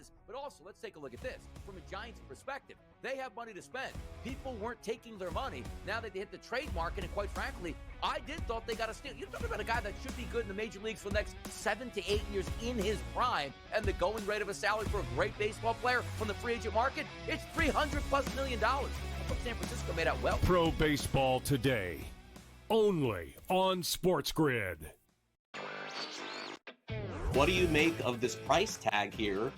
is. But also, let's take a look at this. From a Giants perspective, they have money to spend. People weren't taking their money. Now that they hit the trade market, and quite frankly, I thought they got a steal. You're talking about a guy that should be good in the major leagues for the next 7 to 8 years in his prime, and the going rate of a salary for a great baseball player from the free agent market, it's $300+ million. I thought San Francisco made out well. Pro Baseball Today, only on SportsGrid. What do you make of this price tag here,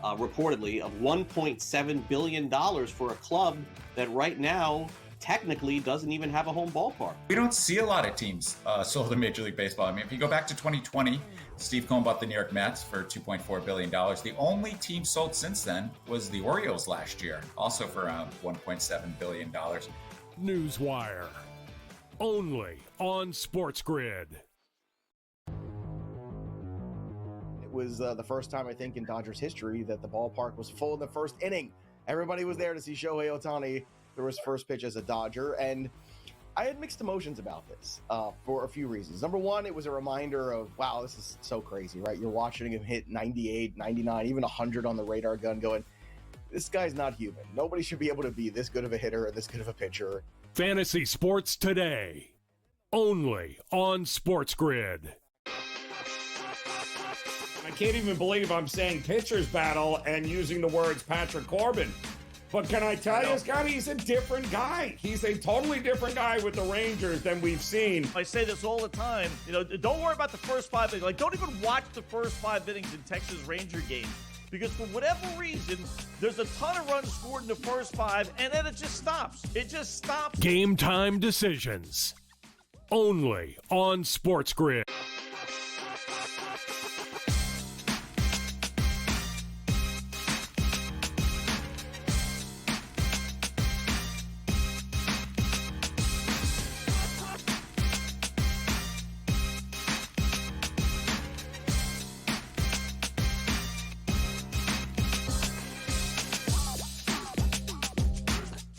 reportedly, of $1.7 billion for a club that right now technically doesn't even have a home ballpark? We don't see a lot of teams sold in Major League Baseball. I mean, if you go back to 2020, Steve Cohen bought the New York Mets for $2.4 billion. The only team sold since then was the Orioles last year, also for around $1.7 billion. Newswire, only on SportsGrid. It was the first time, I think, in Dodgers history that the ballpark was full in the first inning. Everybody was there to see Shohei Ohtani throw his first pitch as a Dodger, and I had mixed emotions about this for a few reasons. Number one, it was a reminder of, wow, this is so crazy, right? You're watching him hit 98, 99, even 100 on the radar gun going, this guy's not human. Nobody should be able to be this good of a hitter and this good of a pitcher. Fantasy Sports Today, only on SportsGrid. I can't even believe I'm saying pitcher's battle and using the words Patrick Corbin. But can I tell you, Scott, he's a different guy. He's a totally different guy with the Rangers than we've seen. I say this all the time. Don't worry about the first 5 innings. Don't even watch the first 5 innings in Texas Ranger games. Because for whatever reason, there's a ton of runs scored in the first 5, and then it just stops. It just stops. GameTime Decisions, only on SportsGrid.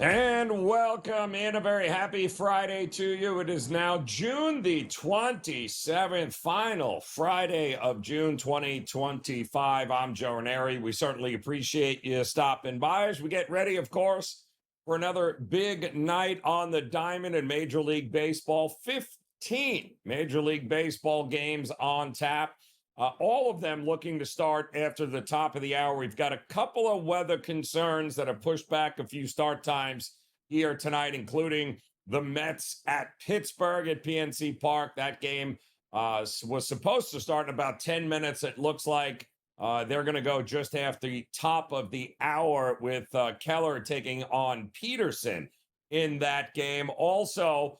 And welcome in, a very happy Friday to you. It is now June the 27th, final Friday of June 2025. I'm Joe Raineri. We certainly appreciate you stopping by as we get ready, of course, for another big night on the diamond in Major League Baseball. 15 Major League Baseball games on tap. All of them looking to start after the top of the hour. We've got a couple of weather concerns that have pushed back a few start times here tonight, including the Mets at Pittsburgh at PNC Park. That game was supposed to start in about 10 minutes. It looks like they're going to go just after the top of the hour with Keller taking on Peterson in that game. Also,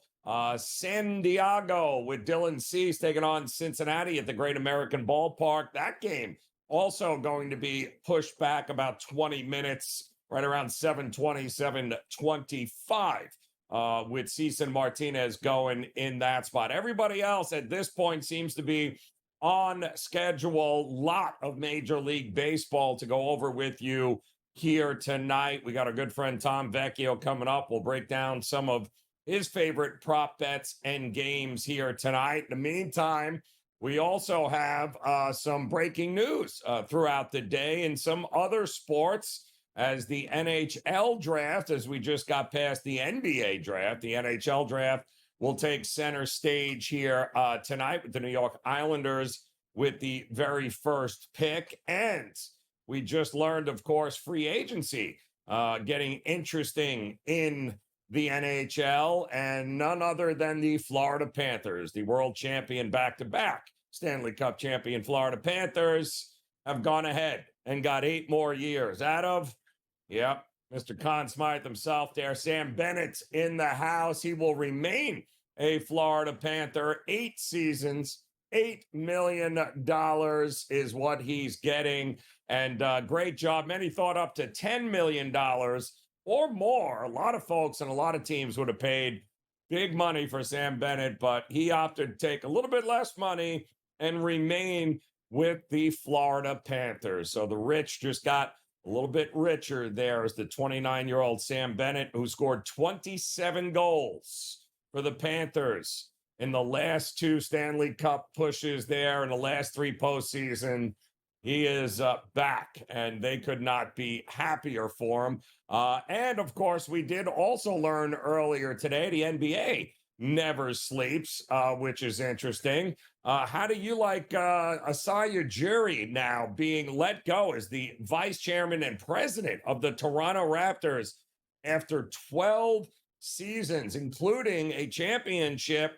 San Diego with Dylan Cease taking on Cincinnati at the Great American Ballpark. That game also going to be pushed back about 20 minutes, right around 7:20, 7:25, with Cease and Martinez going in that spot. Everybody else at this point seems to be on schedule. Lot of Major League Baseball to go over with you here tonight. We got our good friend Tom Vecchio coming up. We'll break down some of his favorite prop bets and games here tonight. In the meantime, we also have some breaking news throughout the day and some other sports as the NHL draft, as we just got past the NBA draft. The NHL draft will take center stage here tonight with the New York Islanders with the very first pick. And we just learned, of course, free agency getting interesting in the NHL, and none other than the Florida Panthers, the world champion back-to-back Stanley Cup champion Florida Panthers, have gone ahead and got 8 more years out of, Mr. Conn Smythe himself there, Sam Bennett in the house. He will remain a Florida Panther, 8 seasons, $8 million is what he's getting, and great job. Many thought up to $10 million or more. A lot of folks and a lot of teams would have paid big money for Sam Bennett, but he opted to take a little bit less money and remain with the Florida Panthers. So the rich just got a little bit richer there as the 29-year-old Sam Bennett, who scored 27 goals for the Panthers in the last 2 Stanley Cup pushes there in the last 3 postseason, He is back, and they could not be happier for him. And of course, we did also learn earlier today the NBA never sleeps, which is interesting. How do you like Masai Ujiri now being let go as the vice chairman and president of the Toronto Raptors after 12 seasons, including a championship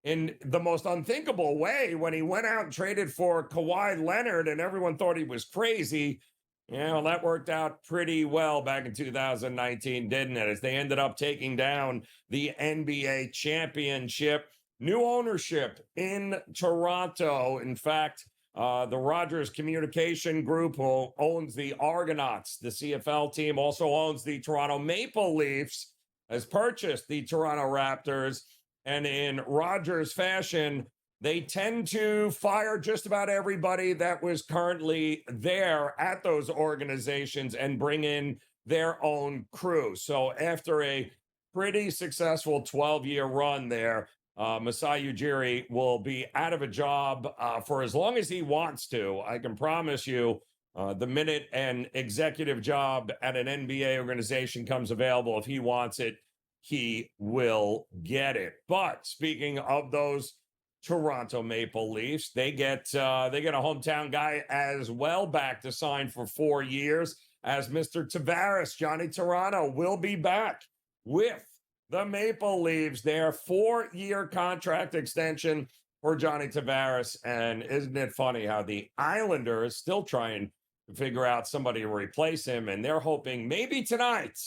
in the most unthinkable way when he went out and traded for Kawhi Leonard and everyone thought he was crazy? That worked out pretty well back in 2019, didn't it? As they ended up taking down the NBA championship. New ownership in Toronto. In fact, the Rogers Communication Group, who owns the Argonauts, the CFL team, also owns the Toronto Maple Leafs, has purchased the Toronto Raptors. And in Rogers fashion, they tend to fire just about everybody that was currently there at those organizations and bring in their own crew. So after a pretty successful 12-year run there, Masai Ujiri will be out of a job for as long as he wants to. I can promise you, the minute an executive job at an NBA organization comes available, if he wants it, he will get it. But speaking of those Toronto Maple Leafs, they get a hometown guy as well back to sign for 4 years, as Mr. Tavares. Johnny Toronto will be back with the Maple Leafs. Their 4-year contract extension for Johnny Tavares. And isn't it funny how the Islanders still trying to figure out somebody to replace him, and they're hoping maybe tonight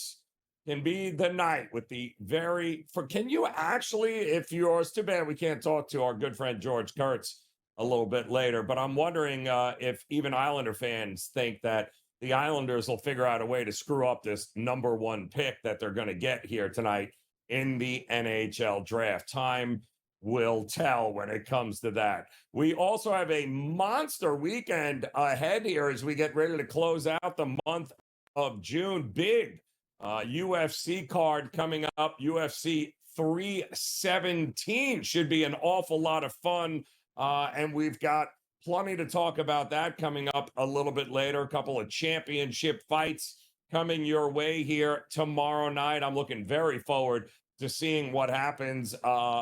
can be the night with the can you actually, if yours, too bad we can't talk to our good friend George Kurtz a little bit later, but I'm wondering if even Islander fans think that the Islanders will figure out a way to screw up this number 1 pick that they're going to get here tonight in the NHL draft. Time will tell when it comes to that. We also have a monster weekend ahead here as we get ready to close out the month of June. Big UFC card coming up. UFC 317 should be an awful lot of fun. And we've got plenty to talk about that coming up a little bit later. A couple of championship fights coming your way here tomorrow night. I'm looking very forward to seeing what happens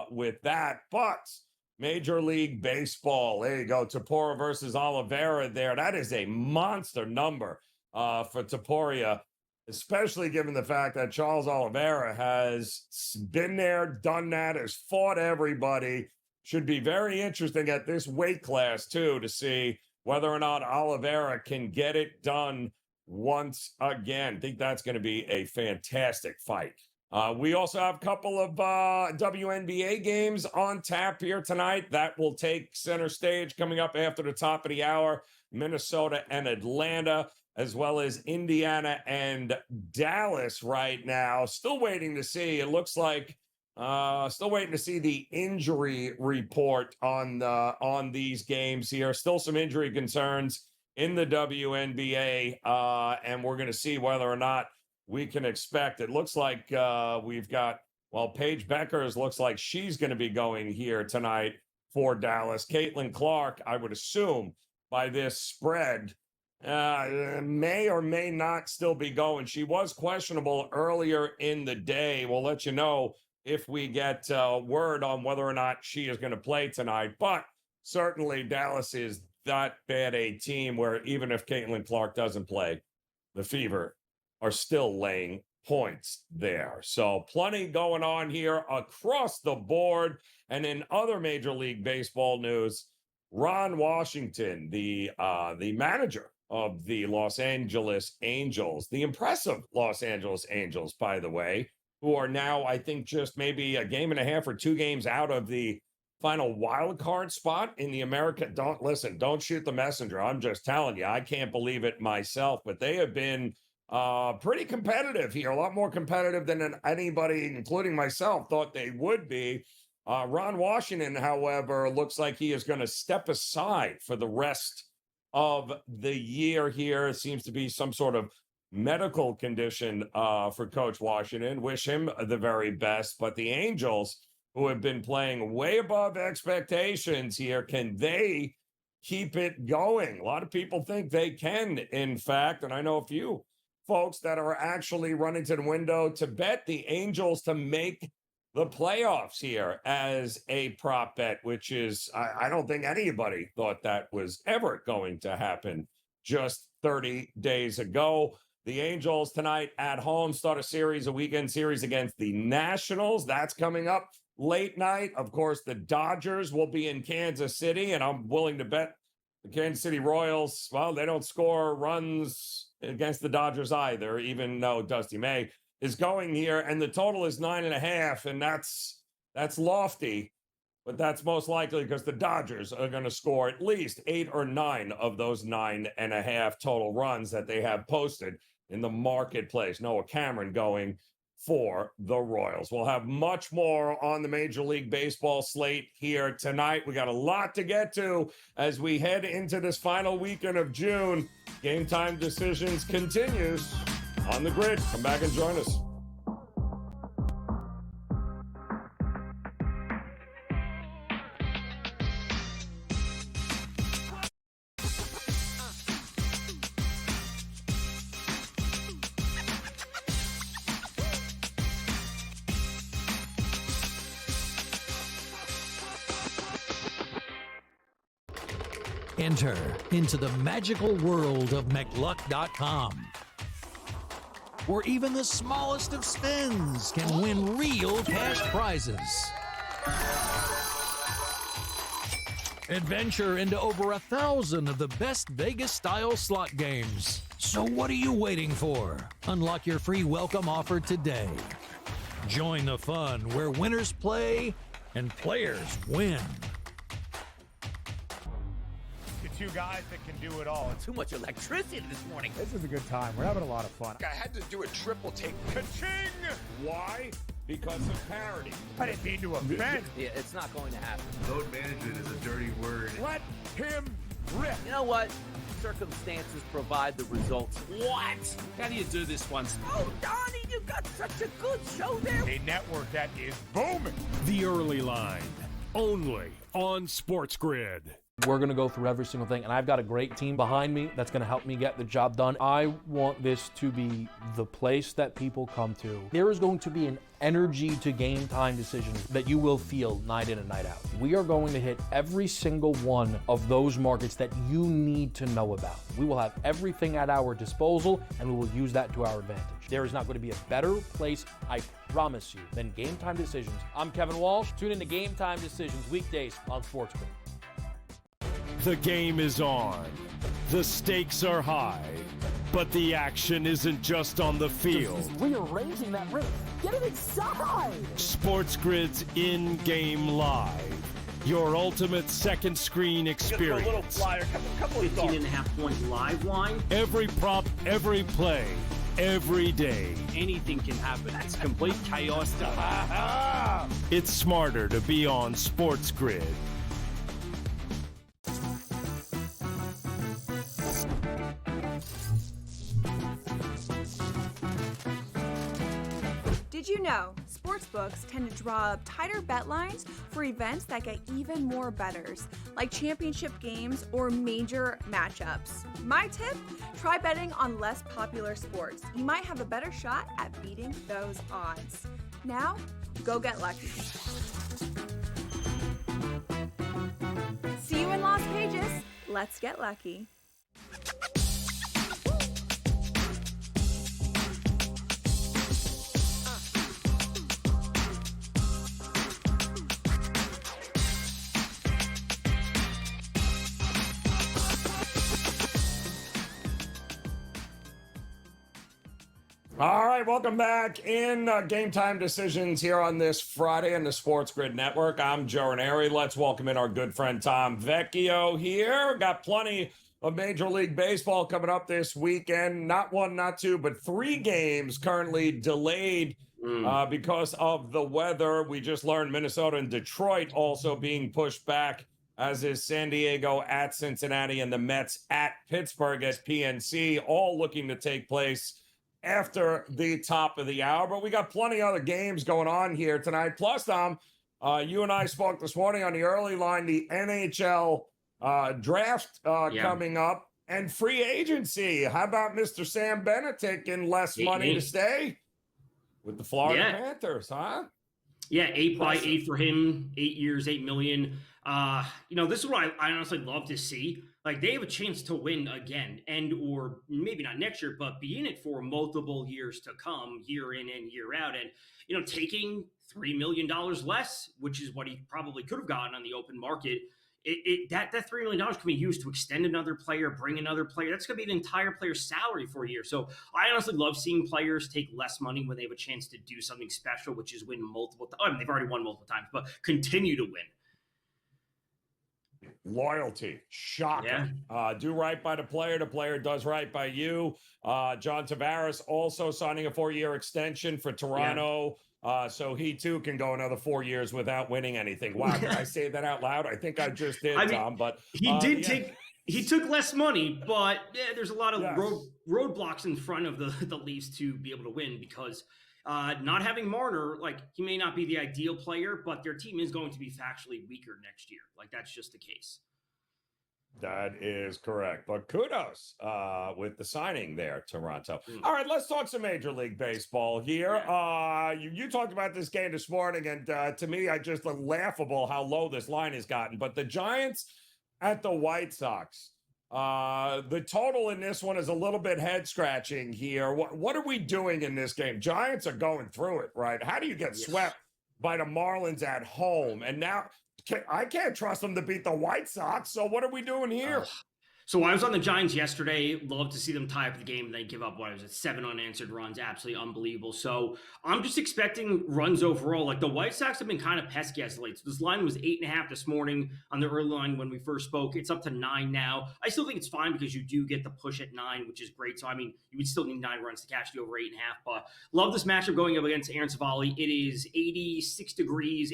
with that. But Major League Baseball, there you go. Tapora versus Oliveira there. That is a monster number for Taporia, especially given the fact that Charles Oliveira has been there, done that, has fought everybody. Should be very interesting at this weight class, too, to see whether or not Oliveira can get it done once again. I think that's going to be a fantastic fight. We also have a couple of WNBA games on tap here tonight. That will take center stage coming up after the top of the hour. Minnesota and Atlanta, as well as Indiana and Dallas right now. Still waiting to see. It looks like still waiting to see the injury report on these games here. Still some injury concerns in the WNBA, and we're going to see whether or not we can expect. It looks like we've got, Paige Beckers looks like she's going to be going here tonight for Dallas. Caitlin Clark, I would assume, by this spread, may or may not still be going. She was questionable earlier in the day. We'll let you know if we get word on whether or not she is going to play tonight. But certainly Dallas is that bad a team where even if Caitlin Clark doesn't play, the Fever are still laying points there. So plenty going on here across the board. And in other Major League Baseball news, Ron Washington, the manager of the Los Angeles Angels, the impressive Los Angeles Angels, by the way, who are now, I think, just maybe a game and a half or 2 games out of the final wild card spot in the don't shoot the messenger. I'm just telling you, I can't believe it myself, but they have been pretty competitive here, a lot more competitive than anybody, including myself, thought they would be. Ron Washington, however, looks like he is going to step aside for the rest of the year here. It seems to be some sort of medical condition for Coach Washington. Wish him the very best. But the Angels, who have been playing way above expectations here, can they keep it going. A lot of people think they can, in fact, and I know a few folks that are actually running to the window to bet the Angels to make the playoffs here as a prop bet, which is, I don't think anybody thought that was ever going to happen just 30 days ago. The Angels tonight at home start a weekend series against the Nationals. That's coming up late night. Of course, the Dodgers will be in Kansas City, and I'm willing to bet the Kansas City Royals, well, they don't score runs against the Dodgers either, even though Dusty May is going here, and the total is 9.5, and that's lofty, but that's most likely because the Dodgers are going to score at least 8 or 9 of those 9.5 total runs that they have posted in the marketplace. Noah Cameron going for the Royals. We'll have much more on the Major League Baseball slate here tonight. We got a lot to get to as we head into this final weekend of June. Game Time Decisions continues on the grid. Come back and join us. Enter into the magical world of McLuck.com, where even the smallest of spins can win real cash prizes. Adventure into over 1,000 of the best Vegas-style slot games. So what are you waiting for? Unlock your free welcome offer today. Join the fun where winners play and players win. Two guys that can do it all. Too much electricity this morning. This is a good time. We're having a lot of fun. I had to do a triple take. Ka-ching! Why? Because of parity. I didn't mean to offend. Yeah, it's not going to happen. Load management is a dirty word. Let him rip. You know what? Circumstances provide the results. What? How do you do this once? Oh, Donnie, you got such a good show there. A network that is booming. The Early Line, only on SportsGrid. We're going to go through every single thing, and I've got a great team behind me that's going to help me get the job done. I want this to be the place that people come to. There is going to be an energy to Game Time Decisions that you will feel night in and night out. We are going to hit every single one of those markets that you need to know about. We will have everything at our disposal, and we will use that to our advantage. There is not going to be a better place, I promise you, than Game Time Decisions. I'm Kevin Walsh. Tune in to Game Time Decisions weekdays on SportsGrid. The game is on. The stakes are high. But the action isn't just on the field. He's rearranging that ring. Get it inside! SportsGrid's in-game live. Your ultimate second screen experience. A little flyer, couple of 18.5 point live line. Every prop, every play, every day. Anything can happen. That's complete chaos. It's smarter to be on SportsGrid. Did you know sportsbooks tend to draw up tighter bet lines for events that get even more bettors, like championship games or major matchups? My tip, try betting on less popular sports. You might have a better shot at beating those odds. Now, go get lucky. See you in Las Vegas. Let's get lucky. All right, welcome back in Game Time Decisions here on this Friday on the SportsGrid Network. I'm Joe Raineri. Let's welcome in our good friend Tom Vecchio here. Got plenty of Major League Baseball coming up this weekend. Not one, not two, but 3 games currently delayed because of the weather. We just learned Minnesota and Detroit also being pushed back, as is San Diego at Cincinnati and the Mets at Pittsburgh at PNC, all looking to take place after the top of the hour. But we got plenty of other games going on here tonight. Plus, Tom, you and I spoke this morning on the early line. The NHL draft coming up, and free agency. How about Mr. Sam Bennett taking less money to stay with the Florida Panthers, huh? Yeah, 8 for him, 8 years, $8 million. This is what I honestly love to see. Like, they have a chance to win again, or maybe not next year, but be in it for multiple years to come, year in and year out. And, taking $3 million less, which is what he probably could have gotten on the open market, that $3 million can be used to extend another player, bring another player. That's going to be an entire player's salary for a year. So I honestly love seeing players take less money when they have a chance to do something special, which is win multiple times. I mean, they've already won multiple times, but continue to win. Loyalty, shocking. Do right by the player does right by you. John Tavares also signing a 4-year extension for Toronto. So he too can go another 4 years without winning anything. Wow, did I say that out loud? I think I just did, Tom. But he took less money, but there's a lot of roadblocks in front of the Leafs to be able to win, because not having Marner, like, he may not be the ideal player, but their team is going to be factually weaker next year. Like, that's just the case. That is correct. But kudos with the signing there, Toronto. All right, let's talk some Major League Baseball here. You talked about this game this morning, and to me, I just laughable how low this line has gotten. But the Giants at the White Sox, the total in this one is a little bit head-scratching here. What are we doing in this game? Giants are going through it, right? How do you get swept by the Marlins at home? And now I can't trust them to beat the White Sox. So what are we doing here? So I was on the Giants yesterday. Love to see them tie up the game and then give up, 7 unanswered runs. Absolutely unbelievable. So I'm just expecting runs overall. Like, the White Sox have been kind of pesky as of late. So this line was 8.5 this morning on the early line when we first spoke. It's up to 9 now. I still think it's fine because you do get the push at 9, which is great. So, I mean, you would still need 9 runs to catch the over 8.5. But love this matchup going up against Aaron Savali. It is 86 degrees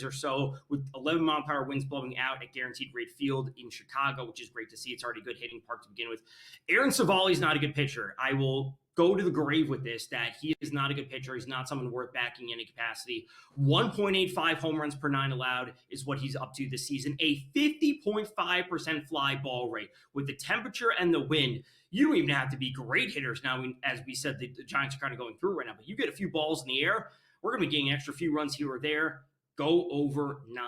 or so, with 11-mile-per-hour winds blowing out at Guaranteed Rate Field in Chicago, which is great to see. It's already a good hitting park to begin with. Aaron Savali is not a good pitcher. I will go to the grave with this, that he is not a good pitcher. He's not someone worth backing in any capacity. 1.85 home runs per 9 allowed is what he's up to this season. A 50.5% fly ball rate. With the temperature and the wind, you don't even have to be great hitters now. As we said, the Giants are kind of going through right now, but you get a few balls in the air, we're going to be getting an extra few runs here or there. Go over 9.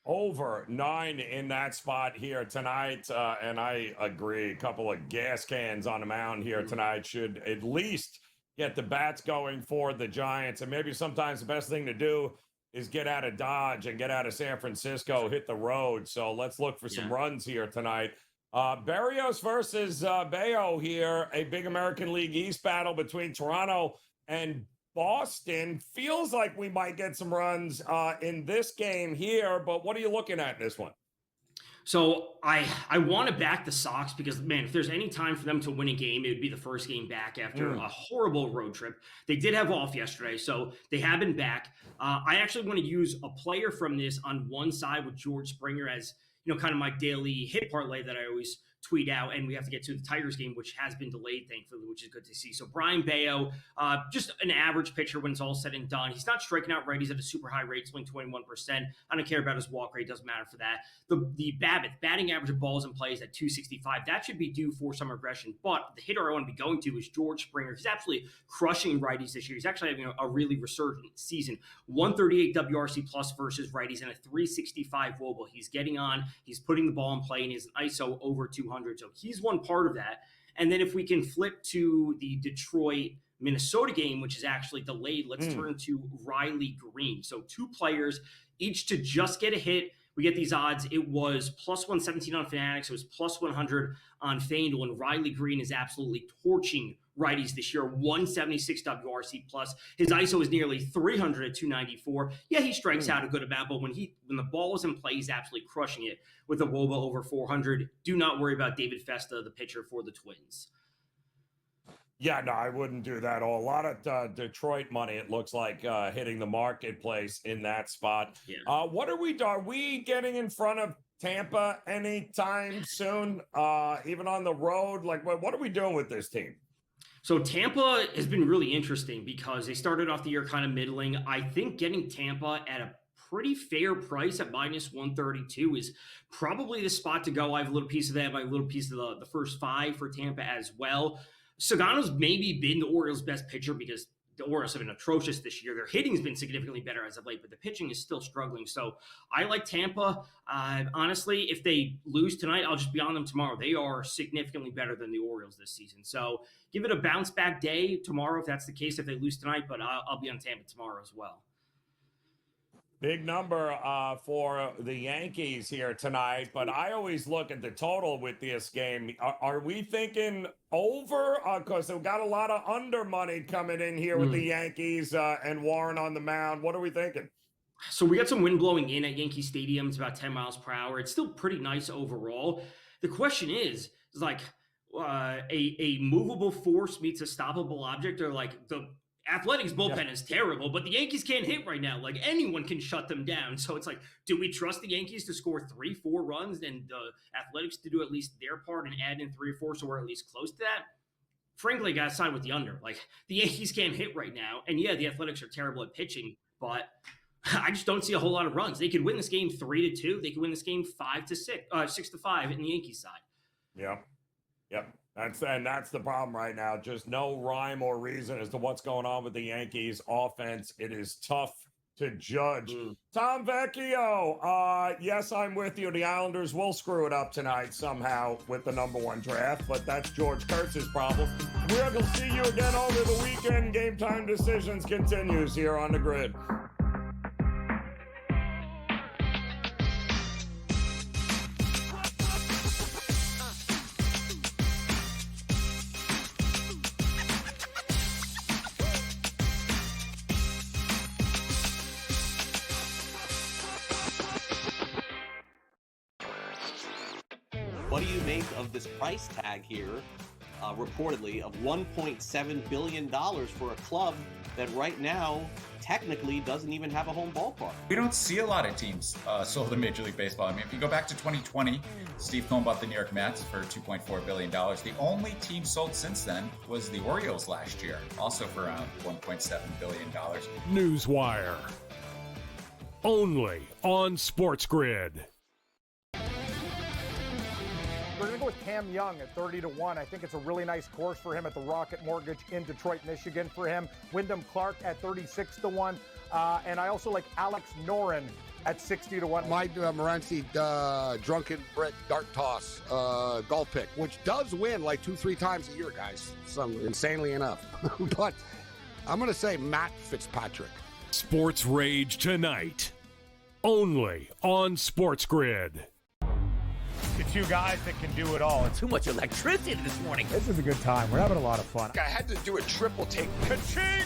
Over 9 in that spot here tonight. And I agree. A couple of gas cans on the mound here tonight should at least get the bats going for the Giants. And maybe sometimes the best thing to do is get out of Dodge and get out of San Francisco, hit the road. So let's look for some runs here tonight. Berrios versus Bayo here, a big American League East battle between Toronto and Boston. Feels like we might get some runs in this game here, but what are you looking at in this one? So I want to back the Sox because, man, if there's any time for them to win a game, it would be the first game back after a horrible road trip. They did have off yesterday, so they have been back. I actually want to use a player from this on one side with George Springer as, kind of my daily hit parlay that I always tweet out, and we have to get to the Tigers game, which has been delayed, thankfully, which is good to see. So Brian Bayo, just an average pitcher when it's all said and done. He's not striking out righties at a super high rate, swing 21%. I don't care about his walk rate, doesn't matter for that. The BABIP, batting average of balls and plays at 265, that should be due for some regression. But the hitter I want to be going to is George Springer. He's absolutely crushing righties this year. He's actually having a really resurgent season. 138 WRC plus versus righties and a 365 wOBA. He's getting on, he's putting the ball in play, and he's an ISO over 200. So he's one part of that. And then if we can flip to the Detroit-Minnesota game, which is actually delayed, let's turn to Riley Green. So 2 players, each to just get a hit. We get these odds. It was plus 117 on Fanatics. It was plus 100 on FanDuel. And Riley Green is absolutely torching righties this year. 176 WRC plus. His ISO is nearly 300 at 294. Yeah, he strikes out a good amount, but when the ball is in play, he's absolutely crushing it with a wOBA over 400. Do not worry about David Festa, the pitcher for the Twins. Yeah, no, I wouldn't do that. A lot of Detroit money, it looks like, hitting the marketplace in that spot. Yeah. Are we getting in front of Tampa anytime soon? Even on the road? Like, what are we doing with this team? So Tampa has been really interesting because they started off the year kind of middling. I think getting Tampa at a pretty fair price at -132 is probably the spot to go. I have a little piece of that. I have a little piece of the first 5 for Tampa as well. Sagano's maybe been the Orioles' best pitcher because the Orioles have been atrocious this year. Their hitting's been significantly better as of late, but the pitching is still struggling. So I like Tampa. Honestly, if they lose tonight, I'll just be on them tomorrow. They are significantly better than the Orioles this season. So give it a bounce back day tomorrow if that's the case, if they lose tonight, but I'll be on Tampa tomorrow as well. Big number for the Yankees here tonight, but I always look at the total with this game. Are we thinking over? Because we've got a lot of under money coming in here with the Yankees and Warren on the mound. What are we thinking? So we got some wind blowing in at Yankee Stadium. It's about 10 miles per hour. It's still pretty nice overall. The question is like a movable force meets a stoppable object, or like the Athletics bullpen is terrible, but the Yankees can't hit right now. Like anyone can shut them down. So it's like, do we trust the Yankees to score 3-4 runs and the Athletics to do at least their part and add in 3 or 4 so we're at least close to that? Frankly, I got to side with the under. Like the Yankees can't hit right now. And yeah, the Athletics are terrible at pitching, but I just don't see a whole lot of runs. They could win this game 3-2. They could win this game 5-6, 6-5 in the Yankees side. Yep. That's the problem right now. Just no rhyme or reason as to what's going on with the Yankees offense. It is tough to judge. Tom Vecchio, yes, I'm with you. The Islanders will screw it up tonight somehow with the number 1 draft, but that's George Kurtz's problem. We're going to see you again over the weekend. Game Time Decisions continues here on the Grid. What do you make of this price tag here, reportedly, of $1.7 billion for a club that right now technically doesn't even have a home ballpark? We don't see a lot of teams sold in Major League Baseball. I mean, if you go back to 2020, Steve Cohen bought the New York Mets for $2.4 billion. The only team sold since then was the Orioles last year, also for around $1.7 billion. Newswire. Only on SportsGrid. We're going to go with Cam Young at 30-1. I think it's a really nice course for him at the Rocket Mortgage in Detroit, Michigan for him. Wyndham Clark at 36-1. And I also like Alex Noren at 60-1. My Morency drunken Brett dart toss golf pick, which does win like 2-3 times a year, guys. Some insanely enough. But I'm going to say Matt Fitzpatrick. Sports Rage tonight. Only on SportsGrid. The 2 guys that can do it all. Too much electricity this morning. This is a good time. We're having a lot of fun. I had to do a triple take. Ka-ching!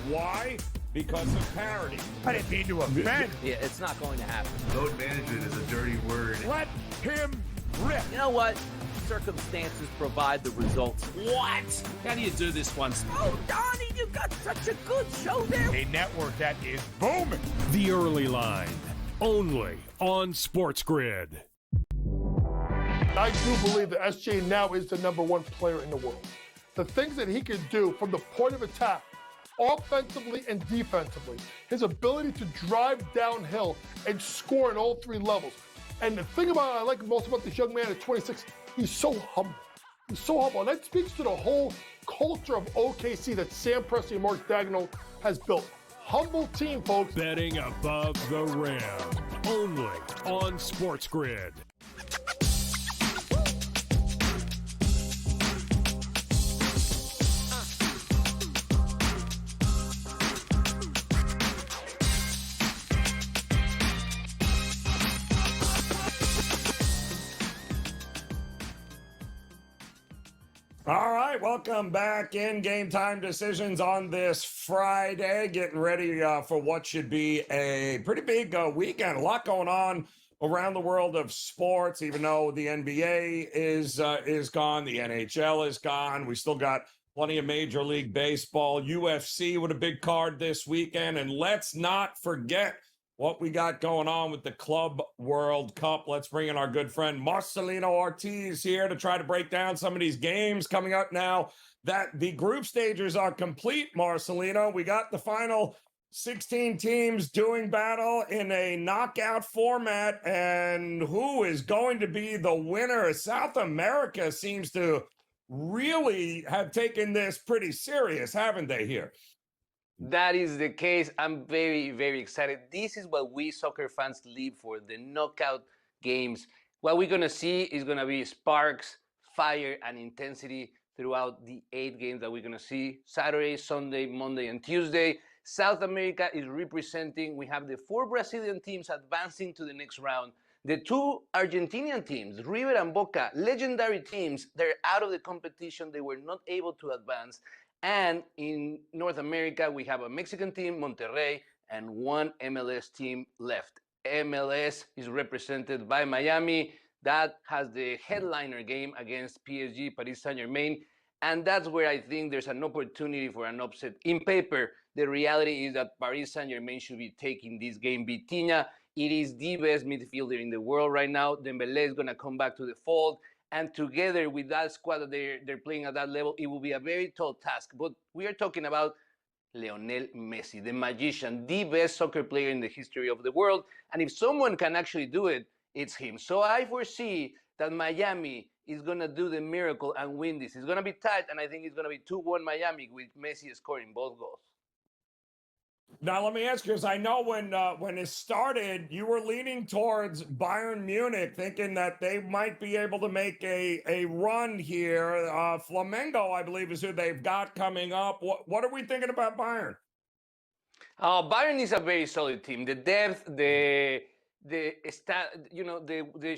Why? Because of parity. I didn't mean to offend. Yeah, it's not going to happen. Load management is a dirty word. Let him rip. You know what? Circumstances provide the results. What? How do you do this one? Oh, Donnie, you got such a good show there. A network that is booming. The Early Line. Only on SportsGrid. I do believe that SJ now is the #1 player in the world. The things that he can do from the point of attack, offensively and defensively, his ability to drive downhill and score in all 3 levels. And the thing I like most about this young man at 26, he's so humble. He's so humble. And that speaks to the whole culture of OKC that Sam Presti and Mark Daigneault has built. Humble team, folks. Betting above the rim. Only on SportsGrid. All right, welcome back in Game Time Decisions on this Friday. Getting ready for what should be a pretty big weekend. A lot going on around the world of sports, even though the NBA is gone, the NHL is gone. We still got plenty of Major League Baseball, UFC with a big card this weekend. And let's not forget what we got going on with the Club World Cup. Let's bring in our good friend Marcelino Ortiz here to try to break down some of these games coming up now that the group stages are complete, Marcelino. We got the final 16 teams doing battle in a knockout format, and who is going to be the winner? South America seems to really have taken this pretty serious, haven't they, here? That is the case. I'm very, very excited. This is what we soccer fans live for, the knockout games. What we're going to see is going to be sparks, fire, and intensity throughout the 8 games that we're going to see Saturday, Sunday, Monday, and Tuesday. South America is representing. We have the 4 Brazilian teams advancing to the next round. The 2 Argentinian teams, River and Boca, legendary teams, they're out of the competition. They were not able to advance. And in North America, we have a Mexican team, Monterrey, and 1 MLS team left. MLS is represented by Miami. That has the headliner game against PSG, Paris Saint-Germain. And that's where I think there's an opportunity for an upset. In paper, the reality is that Paris Saint-Germain should be taking this game. Vitinha, it is the best midfielder in the world right now. Dembélé is going to come back to the fold. And together with that squad that they're playing at that level, it will be a very tall task. But we are talking about Lionel Messi, the magician, the best soccer player in the history of the world. And if someone can actually do it, it's him. So I foresee that Miami is going to do the miracle and win this. It's going to be tight, and I think it's going to be 2-1 Miami with Messi scoring both goals. Now, let me ask you, because I know when it started, you were leaning towards Bayern Munich, thinking that they might be able to make a run here. Flamengo, I believe, is who they've got coming up. What are we thinking about Bayern? Bayern is a very solid team. The depth, the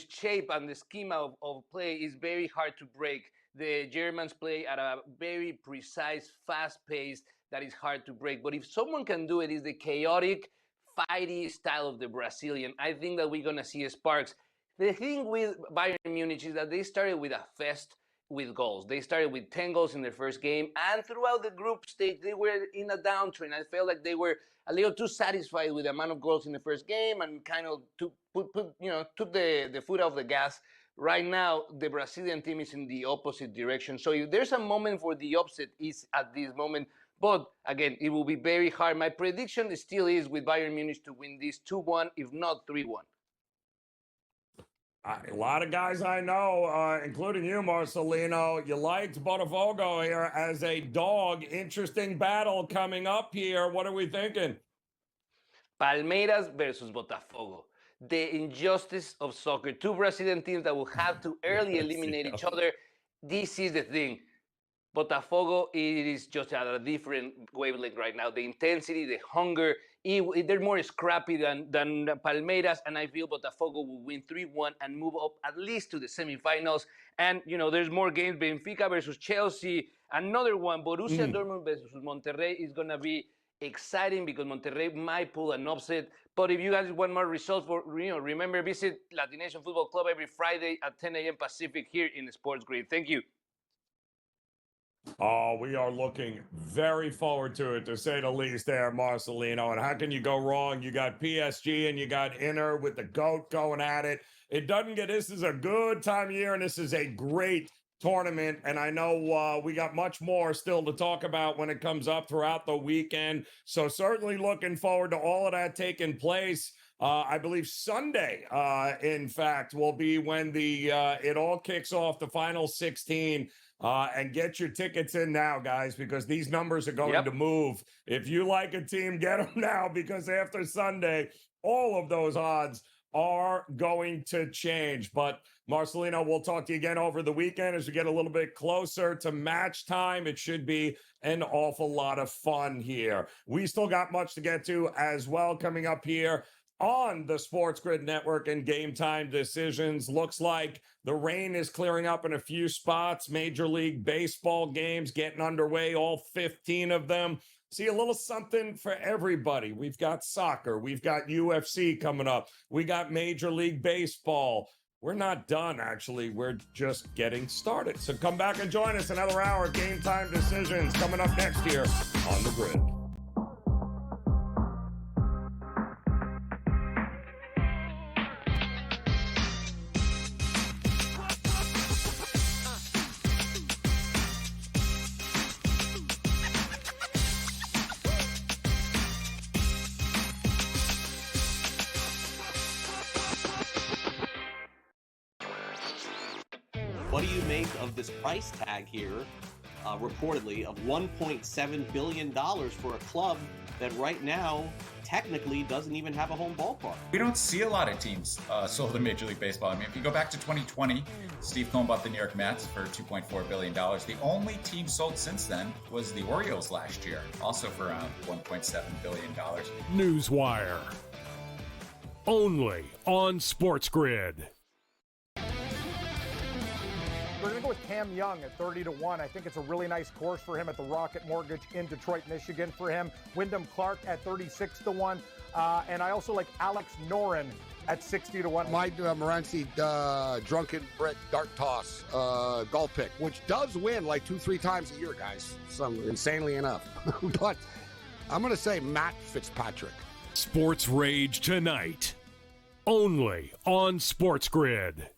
shape and the schema of play is very hard to break. The Germans play at a very precise, fast-paced that is hard to break. But if someone can do it, is the chaotic, fighty style of the Brazilian. I think that we're going to see sparks. The thing with Bayern Munich is that they started with a fest with goals. They started with 10 goals in their first game, and throughout the group stage, they were in a downtrend. I felt like they were a little too satisfied with the amount of goals in the first game and kind of took the foot off the gas. Right now, the Brazilian team is in the opposite direction. So if there's a moment for the upset, it's at this moment. But again, it will be very hard. My prediction still is with Bayern Munich to win this 2-1, if not 3-1. A lot of guys I know, including you, Marcelino, you liked Botafogo here as a dog. Interesting battle coming up here. What are we thinking? Palmeiras versus Botafogo. The injustice of soccer. 2 Brazilian teams that will have to early eliminate each other. This is the thing. Botafogo, it is just at a different wavelength right now. The intensity, the hunger, they're more scrappy than Palmeiras, and I feel Botafogo will win 3-1 and move up at least to the semifinals. And, there's more games. Benfica versus Chelsea. Another one, Borussia Dortmund versus Monterrey is going to be exciting because Monterrey might pull an upset. But if you guys want more results, remember, visit Latination Football Club every Friday at 10 a.m. Pacific here in the SportsGrid. Thank you. Oh, we are looking very forward to it, to say the least there, Marcelino. And how can you go wrong? You got PSG and you got Inter with the GOAT going at it. This is a good time of year, and this is a great tournament. And I know we got much more still to talk about when it comes up throughout the weekend. So certainly looking forward to all of that taking place. I believe Sunday, in fact, will be when it all kicks off, the final 16. And get your tickets in now, guys, because these numbers are going to move. If you like a team, get them now, because after Sunday, all of those odds are going to change. But Marcelino, we'll talk to you again over the weekend as we get a little bit closer to match time. It should be an awful lot of fun here. We still got much to get to as well coming up here on the SportsGrid Network and GameTime Decisions. Looks like the rain is clearing up in a few spots. Major League Baseball games getting underway, all 15 of them. See, a little something for everybody. We've got soccer. We've got UFC coming up. We got Major League Baseball. We're not done, actually. We're just getting started. So come back and join us another hour of GameTime Decisions coming up next here on the Grid. What do you make of this price tag here, reportedly, of $1.7 billion for a club that right now technically doesn't even have a home ballpark? We don't see a lot of teams sold in Major League Baseball. I mean, if you go back to 2020, Steve Cohen bought the New York Mets for $2.4 billion. The only team sold since then was the Orioles last year, also for around $1.7 billion. Newswire. Only on SportsGrid. We're going to go with Cam Young at 30-1. I think it's a really nice course for him at the Rocket Mortgage in Detroit, Michigan for him. Wyndham Clark at 36-1. And I also like Alex Noren at 60-1. My Morency drunken Brit dart toss golf pick, which does win like 2-3 times a year, guys. Insanely enough. But I'm going to say Matt Fitzpatrick. Sports Rage tonight. Only on SportsGrid.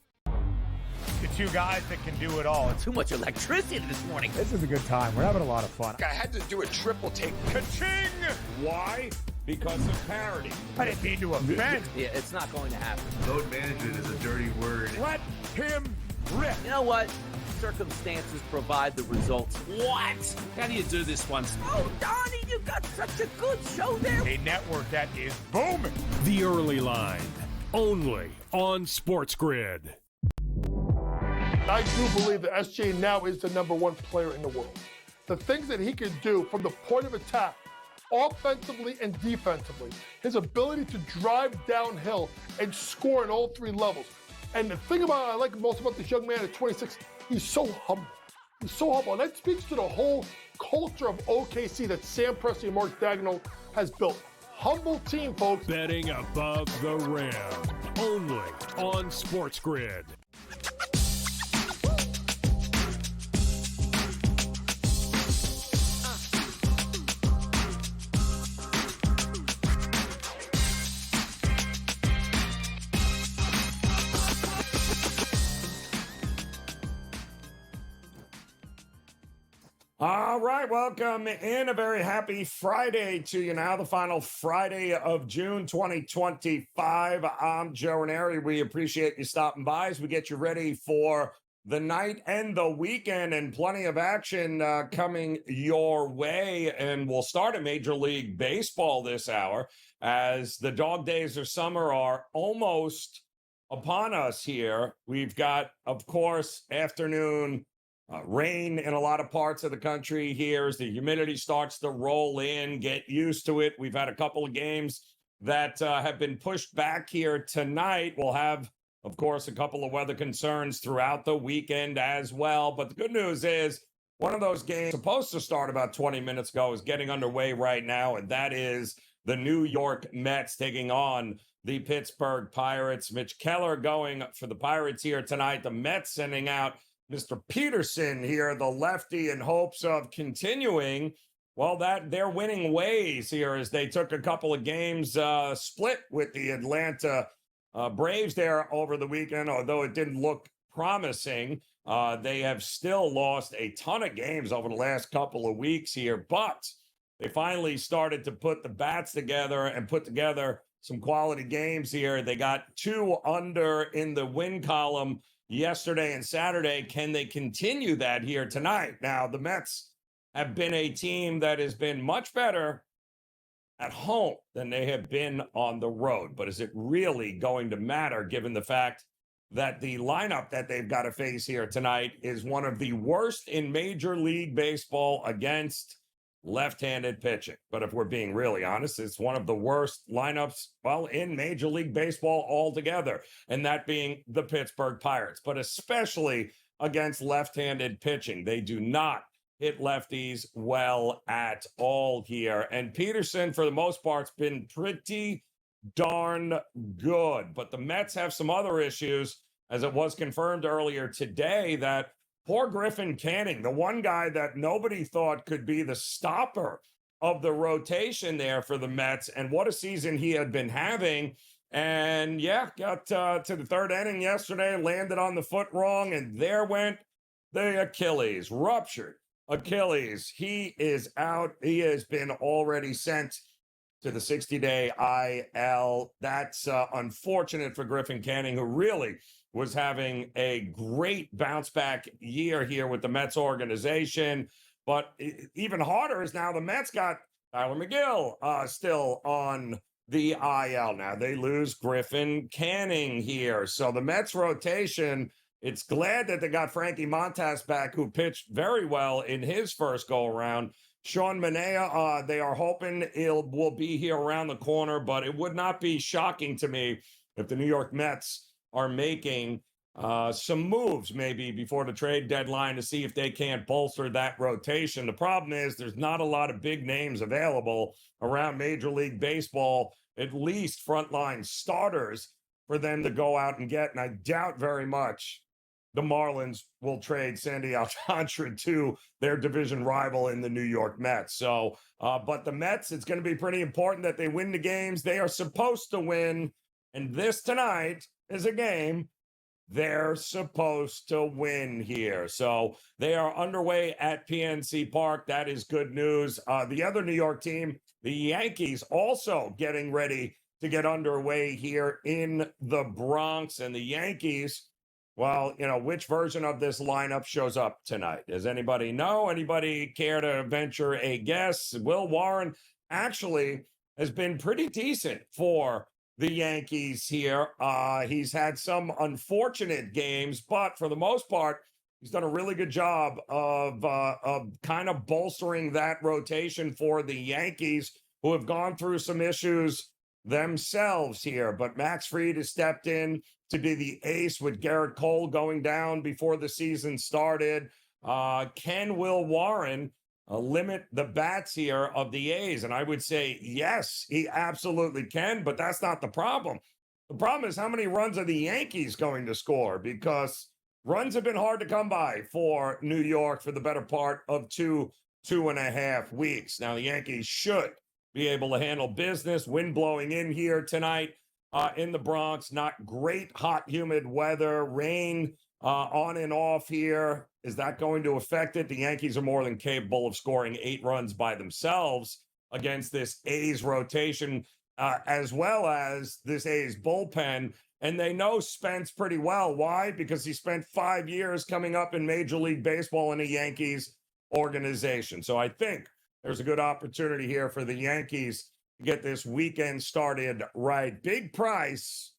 The two guys that can do it all. Too much electricity this morning. This is a good time. We're having a lot of fun. I had to do a triple take. Ka-ching! Why? Because of parity. I didn't mean to offend. Yeah, it's not going to happen. Load management is a dirty word. Let him rip. You know what? Circumstances provide the results. What? How do you do this one? Oh, Donnie, you got such a good show there. A network that is booming. The Early Line. Only on SportsGrid. I do believe that SJ now is the #1 player in the world. The things that he can do from the point of attack, offensively and defensively, his ability to drive downhill and score in all three levels. And the thing I like most about this young man at 26, he's so humble. He's so humble. And that speaks to the whole culture of OKC that Sam Presti and Mark Daigneault has built. Humble team, folks. Betting above the rim. Only on SportsGrid. All right, welcome in. A very happy Friday to you now, the final Friday of June 2025. I'm Joe Raineri. We appreciate you stopping by as we get you ready for the night and the weekend, and plenty of action coming your way. And we'll start in Major League Baseball this hour as the dog days of summer are almost upon us here. We've got, of course, afternoon rain in a lot of parts of the country here as the humidity starts to roll in. Get used to it. We've had a couple of games that have been pushed back here tonight. We'll have, of course, a couple of weather concerns throughout the weekend as well. But the good news is one of those games supposed to start about 20 minutes ago is getting underway right now, and that is the New York Mets taking on the Pittsburgh Pirates. Mitch Keller going for the Pirates here tonight. The Mets sending out Mr. Peterson here, the lefty, in hopes of continuing, well, that their winning ways here as they took a couple of games split with the Atlanta Braves there over the weekend. Although it didn't look promising, they have still lost a ton of games over the last couple of weeks here, but they finally started to put the bats together and put together some quality games here. They got 2 under in the win column yesterday and Saturday. Can they continue that here tonight? Now, the Mets have been a team that has been much better at home than they have been on the road. But is it really going to matter given the fact that the lineup that they've got to face here tonight is one of the worst in Major League Baseball against left-handed pitching? But if we're being really honest, it's one of the worst lineups, well, in Major League Baseball altogether, and that being the Pittsburgh Pirates, but especially against left-handed pitching. They do not hit lefties well at all here. And Peterson, for the most part, has been pretty darn good. But the Mets have some other issues, as it was confirmed earlier today, that poor Griffin Canning, the one guy that nobody thought could be the stopper of the rotation there for the Mets, and what a season he had been having. And yeah, got to the third inning yesterday, landed on the foot wrong, and there went the Achilles, ruptured Achilles. He is out. He has been already sent to the 60-day IL. That's unfortunate for Griffin Canning, who really was having a great bounce back year here with the Mets organization. But even harder is now the Mets got Tyler McGill still on the IL. Now they lose Griffin Canning here. So the Mets rotation, it's glad that they got Frankie Montas back, who pitched very well in his first go around. Sean Manaea, they are hoping will be here around the corner, but it would not be shocking to me if the New York Mets are making some moves maybe before the trade deadline to see if they can't bolster that rotation. The problem is there's not a lot of big names available around Major League Baseball, at least frontline starters for them to go out and get. And I doubt very much the Marlins will trade Sandy Alcantara to their division rival in the New York Mets. So, but the Mets, it's going to be pretty important that they win the games they are supposed to win. And this tonight is a game they're supposed to win here. So they are underway at PNC Park. That is good news. The other New York team, the Yankees, also getting ready to get underway here in the Bronx. And the Yankees, well, you know, which version of this lineup shows up tonight? Does anybody know? Anybody care to venture a guess? Will Warren actually has been pretty decent for the Yankees here. He's had some unfortunate games, but for the most part, he's done a really good job of kind of bolstering that rotation for the Yankees, who have gone through some issues themselves here. But Max Fried has stepped in to be the ace with Garrett Cole going down before the season started. Can Will Warren limit the bats here of the A's? And I would say, yes, he absolutely can, but that's not the problem. The problem is how many runs are the Yankees going to score, because runs have been hard to come by for New York for the better part of two and a half weeks. Now, the Yankees should be able to handle business. Wind blowing in here tonight in the Bronx. Not great, hot, humid weather. Rain on and off here. Is that going to affect it? The Yankees are more than capable of scoring 8 runs by themselves against this A's rotation, as well as this A's bullpen. And they know Spence pretty well. Why? Because he spent 5 years coming up in Major League Baseball in a Yankees organization. So I think there's a good opportunity here for the Yankees to get this weekend started right. Big price,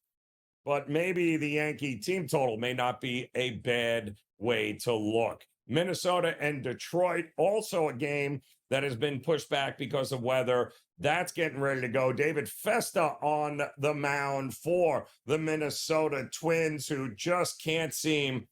but maybe the Yankee team total may not be a bad way to look. Minnesota and Detroit, also a game that has been pushed back because of weather. That's getting ready to go. David Festa on the mound for the Minnesota Twins, who just can't seem,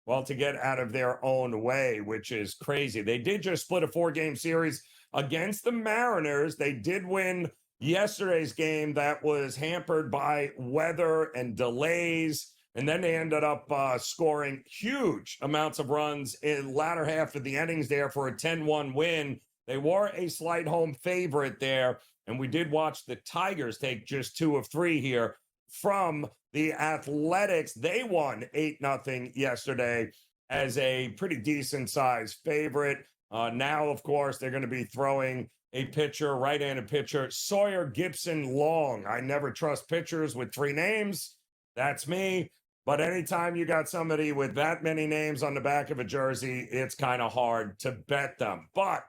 well, to get out of their own way, which is crazy. They did just split a 4-game series against the Mariners. They did win yesterday's game that was hampered by weather and delays. And then they ended up scoring huge amounts of runs in the latter half of the innings there for a 10-1 win. They were a slight home favorite there. And we did watch the Tigers take just 2 of 3 here from the Athletics. They won 8-0 yesterday as a pretty decent sized favorite. Now, of course, they're going to be throwing a pitcher, right-handed pitcher, Sawyer Gibson Long. I never trust pitchers with 3 names. That's me. But anytime you got somebody with that many names on the back of a jersey, it's kind of hard to bet them. But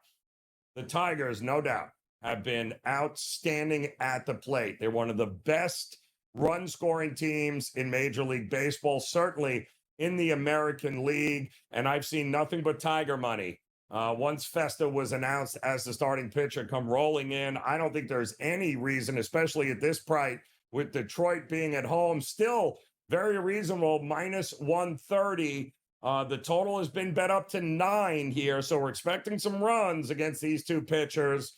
the Tigers, no doubt, have been outstanding at the plate. They're one of the best run-scoring teams in Major League Baseball, certainly in the American League. And I've seen nothing but Tiger money. Once Festa was announced as the starting pitcher come rolling in, I don't think there's any reason, especially at this price, with Detroit being at home, still very reasonable, minus 130. The total has been bet up to 9 here, so we're expecting some runs against these 2 pitchers.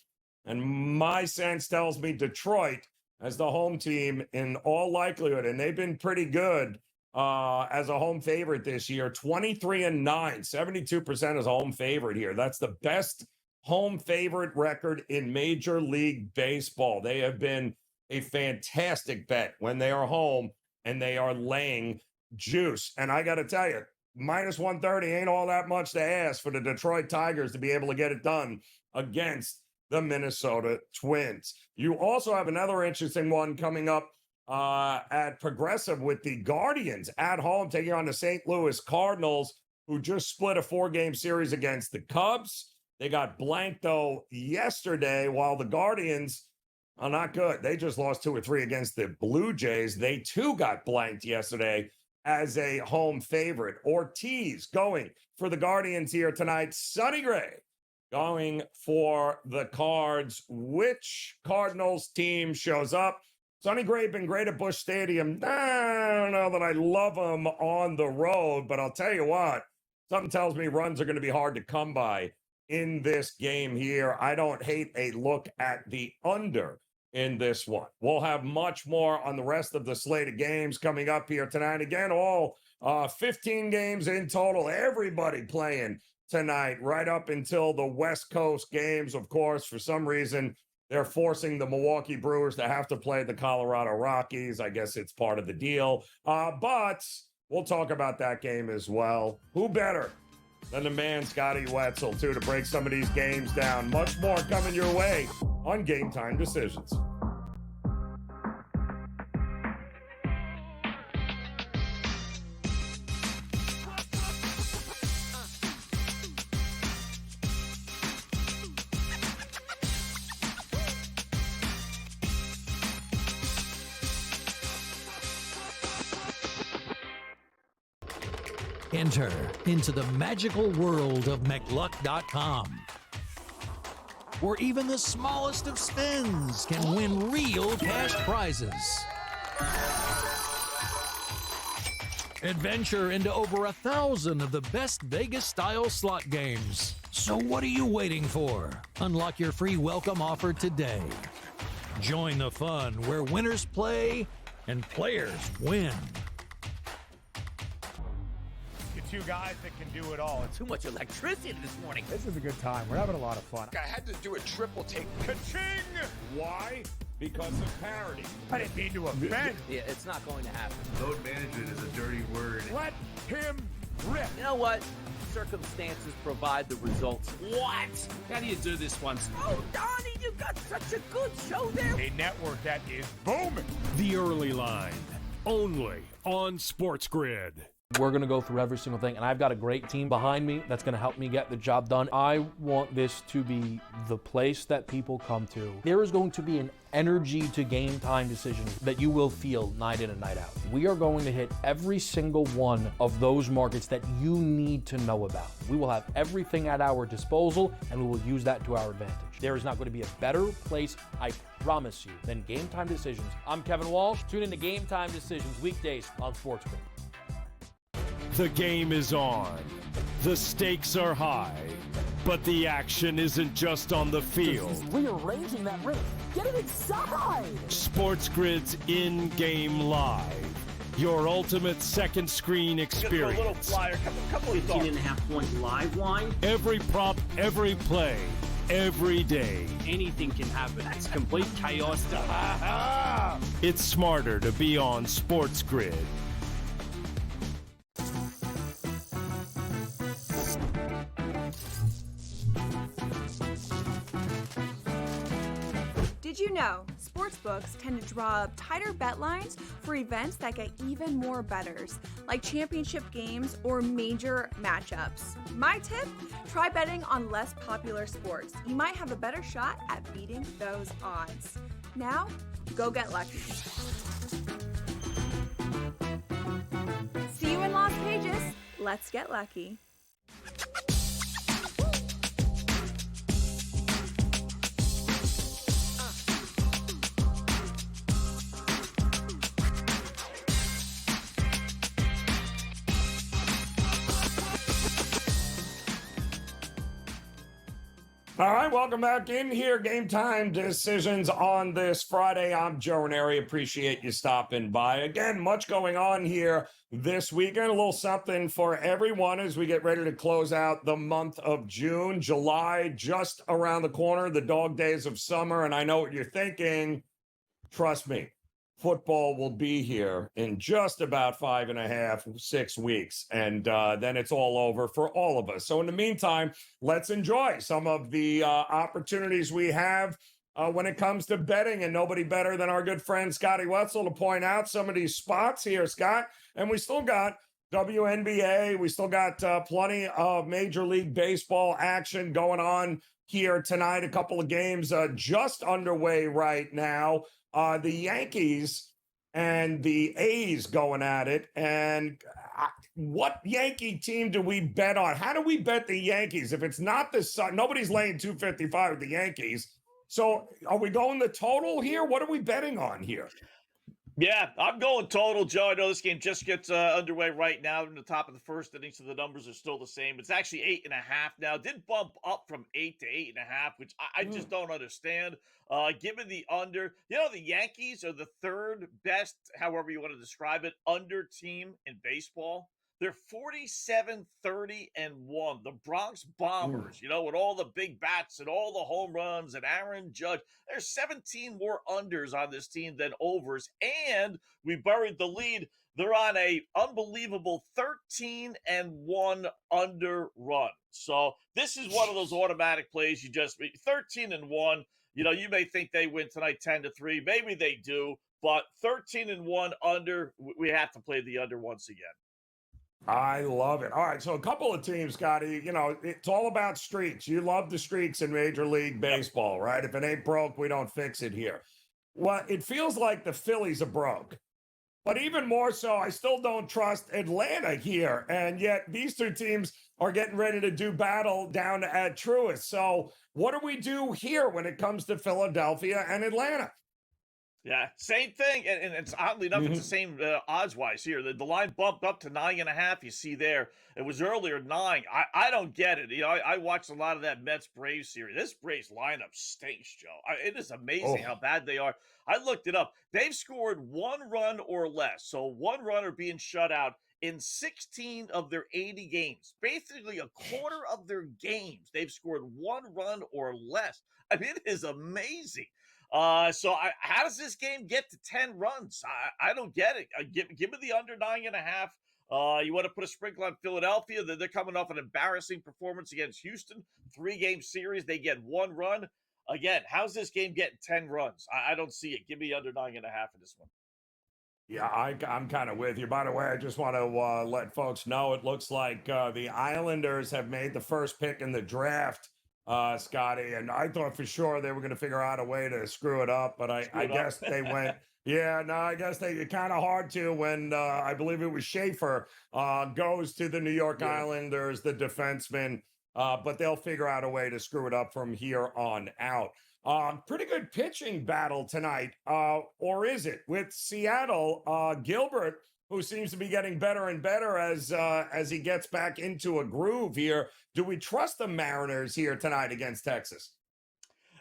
And my sense tells me Detroit as the home team in all likelihood, and they've been pretty good as a home favorite this year, 23-9, 72% as a home favorite here. That's the best home favorite record in Major League Baseball. They have been a fantastic bet when they are home and they are laying juice. And I got to tell you, minus 130 ain't all that much to ask for the Detroit Tigers to be able to get it done against the Minnesota Twins. You also have another interesting one coming up at Progressive with the Guardians at home taking on the St. Louis Cardinals, who just split a 4-game series against the Cubs. They got blanked, though, yesterday, while the Guardians are not good. They just lost 2 or 3 against the Blue Jays. They, too, got blanked yesterday as a home favorite. Ortiz going for the Guardians here tonight. Sonny Gray going for the Cards. Which Cardinals team shows up? Sonny Gray been great at Busch Stadium. I don't know that I love him on the road, but I'll tell you what, something tells me runs are going to be hard to come by in this game here. I don't hate a look at the under in this one. We'll have much more on the rest of the slate of games coming up here tonight. Again, all 15 games in total. Everybody playing tonight, right up until the West Coast games. Of course, for some reason, they're forcing the Milwaukee Brewers to have to play the Colorado Rockies. I guess it's part of the deal. But we'll talk about that game as well. Who better than the man Scotty Wetzel, too, to break some of these games down? Much more coming your way on Game Time Decisions. Enter into the magical world of McLuck.com, where even the smallest of spins can win real cash prizes. Adventure into over 1,000 of the best Vegas-style slot games. So what are you waiting for? Unlock your free welcome offer today. Join the fun where winners play and players win. Two guys that can do it all. Too much electricity this morning. This is a good time. We're having a lot of fun. I had to do a triple take. Ka-ching! Why? Because of parity. I didn't mean to offend. Yeah, it's not going to happen. Load management is a dirty word. Let him rip. You know what? Circumstances provide the results. What? How do you do this once? Oh, Donnie, you got such a good show there. A network that is booming. The Early Line, only on SportsGrid. We're going to go through every single thing, and I've got a great team behind me that's going to help me get the job done. I want this to be the place that people come to. There is going to be an energy to Game Time Decisions that you will feel night in and night out. We are going to hit every single one of those markets that you need to know about. We will have everything at our disposal, and we will use that to our advantage. There is not going to be a better place, I promise you, than Game Time Decisions. I'm Kevin Walsh. Tune in to Game Time Decisions weekdays on SportsGrid. The game is on. The stakes are high. But the action isn't just on the field. He's rearranging that ring. Get it inside! SportsGrid's in-game live. Your ultimate second screen experience. A little flyer, couple of 15.5-point live line. Every prop, every play, every day. Anything can happen. It's complete chaos. It's smarter to be on SportsGrid. Did you know sportsbooks tend to draw up tighter bet lines for events that get even more bettors, like championship games or major matchups? My tip? Try betting on less popular sports. You might have a better shot at beating those odds. Now, go get lucky. See you in Las Vegas. Let's get lucky. All right, welcome back in here. Game Time Decisions on this Friday. I'm Joe Raineri. Appreciate you stopping by. Again, much going on here this weekend. A little something for everyone as we get ready to close out the month of June. July just around the corner, the dog days of summer. And I know what you're thinking. Trust me. Football will be here in just about 5.5, 6 weeks. And then it's all over for all of us. So in the meantime, let's enjoy some of the opportunities we have when it comes to betting, and nobody better than our good friend Scotty Wetzel to point out some of these spots here, Scott. And we still got WNBA. We still got plenty of Major League Baseball action going on here tonight. A couple of games just underway right now. The Yankees and the A's going at it. And what Yankee team do we bet on? How do we bet the Yankees? If it's not the Sun, nobody's laying 255 with the Yankees. So are we going the total here? What are we betting on here? Yeah, I'm going total, Joe. I know this game just gets underway right now. In the top of the first inning, so the numbers are still the same. It's actually 8.5 now. Did bump up from 8 to 8.5, which I just don't understand. Given the under, the Yankees are the third best, however you want to describe it, under team in baseball. They're 47-30-1. The Bronx Bombers, with all the big bats and all the home runs and Aaron Judge. There's 17 more unders on this team than overs. And we buried the lead. They're on a unbelievable 13-1 under run. So this is one of those automatic plays. 13-1. You may think they win tonight 10-3. Maybe they do. But 13-1 under, we have to play the under once again. I love it. All right, so a couple of teams, Scotty, it's all about streaks. You love the streaks in Major League Baseball, right? If it ain't broke, we don't fix it here. Well, it feels like the Phillies are broke. But even more so, I still don't trust Atlanta here. And yet these two teams are getting ready to do battle down at Truist. So what do we do here when it comes to Philadelphia and Atlanta? Yeah, same thing. And it's oddly enough, it's the same odds-wise here. The line bumped up to 9.5. You see there. It was earlier 9. I don't get it. I watched a lot of that Mets-Braves series. This Braves lineup stinks, Joe. It is amazing how bad they are. I looked it up. They've scored 1 run or less. So 1 runner being shut out in 16 of their 80 games. Basically a quarter of their games, they've scored 1 run or less. I mean, it is amazing. How does this game get to 10 runs? I don't get it. Give me the under 9.5. You want to put a sprinkle on Philadelphia? They're coming off an embarrassing performance against Houston. 3-game series. They get 1 run. Again, how's this game getting 10 runs? I don't see it. Give me under 9.5 in this one. Yeah, I'm kind of with you. By the way, I just want to let folks know it looks like the Islanders have made the first pick in the draft. Scotty, and I thought for sure they were going to figure out a way to screw it up, but I guess they went. Yeah, no, I guess they kind of hard to when I believe it was Schaefer goes to the New York Islanders, the defenseman, but they'll figure out a way to screw it up from here on out. Pretty good pitching battle tonight, or is it with Seattle? Gilbert, who seems to be getting better and better as he gets back into a groove here. Do we trust the Mariners here tonight against Texas?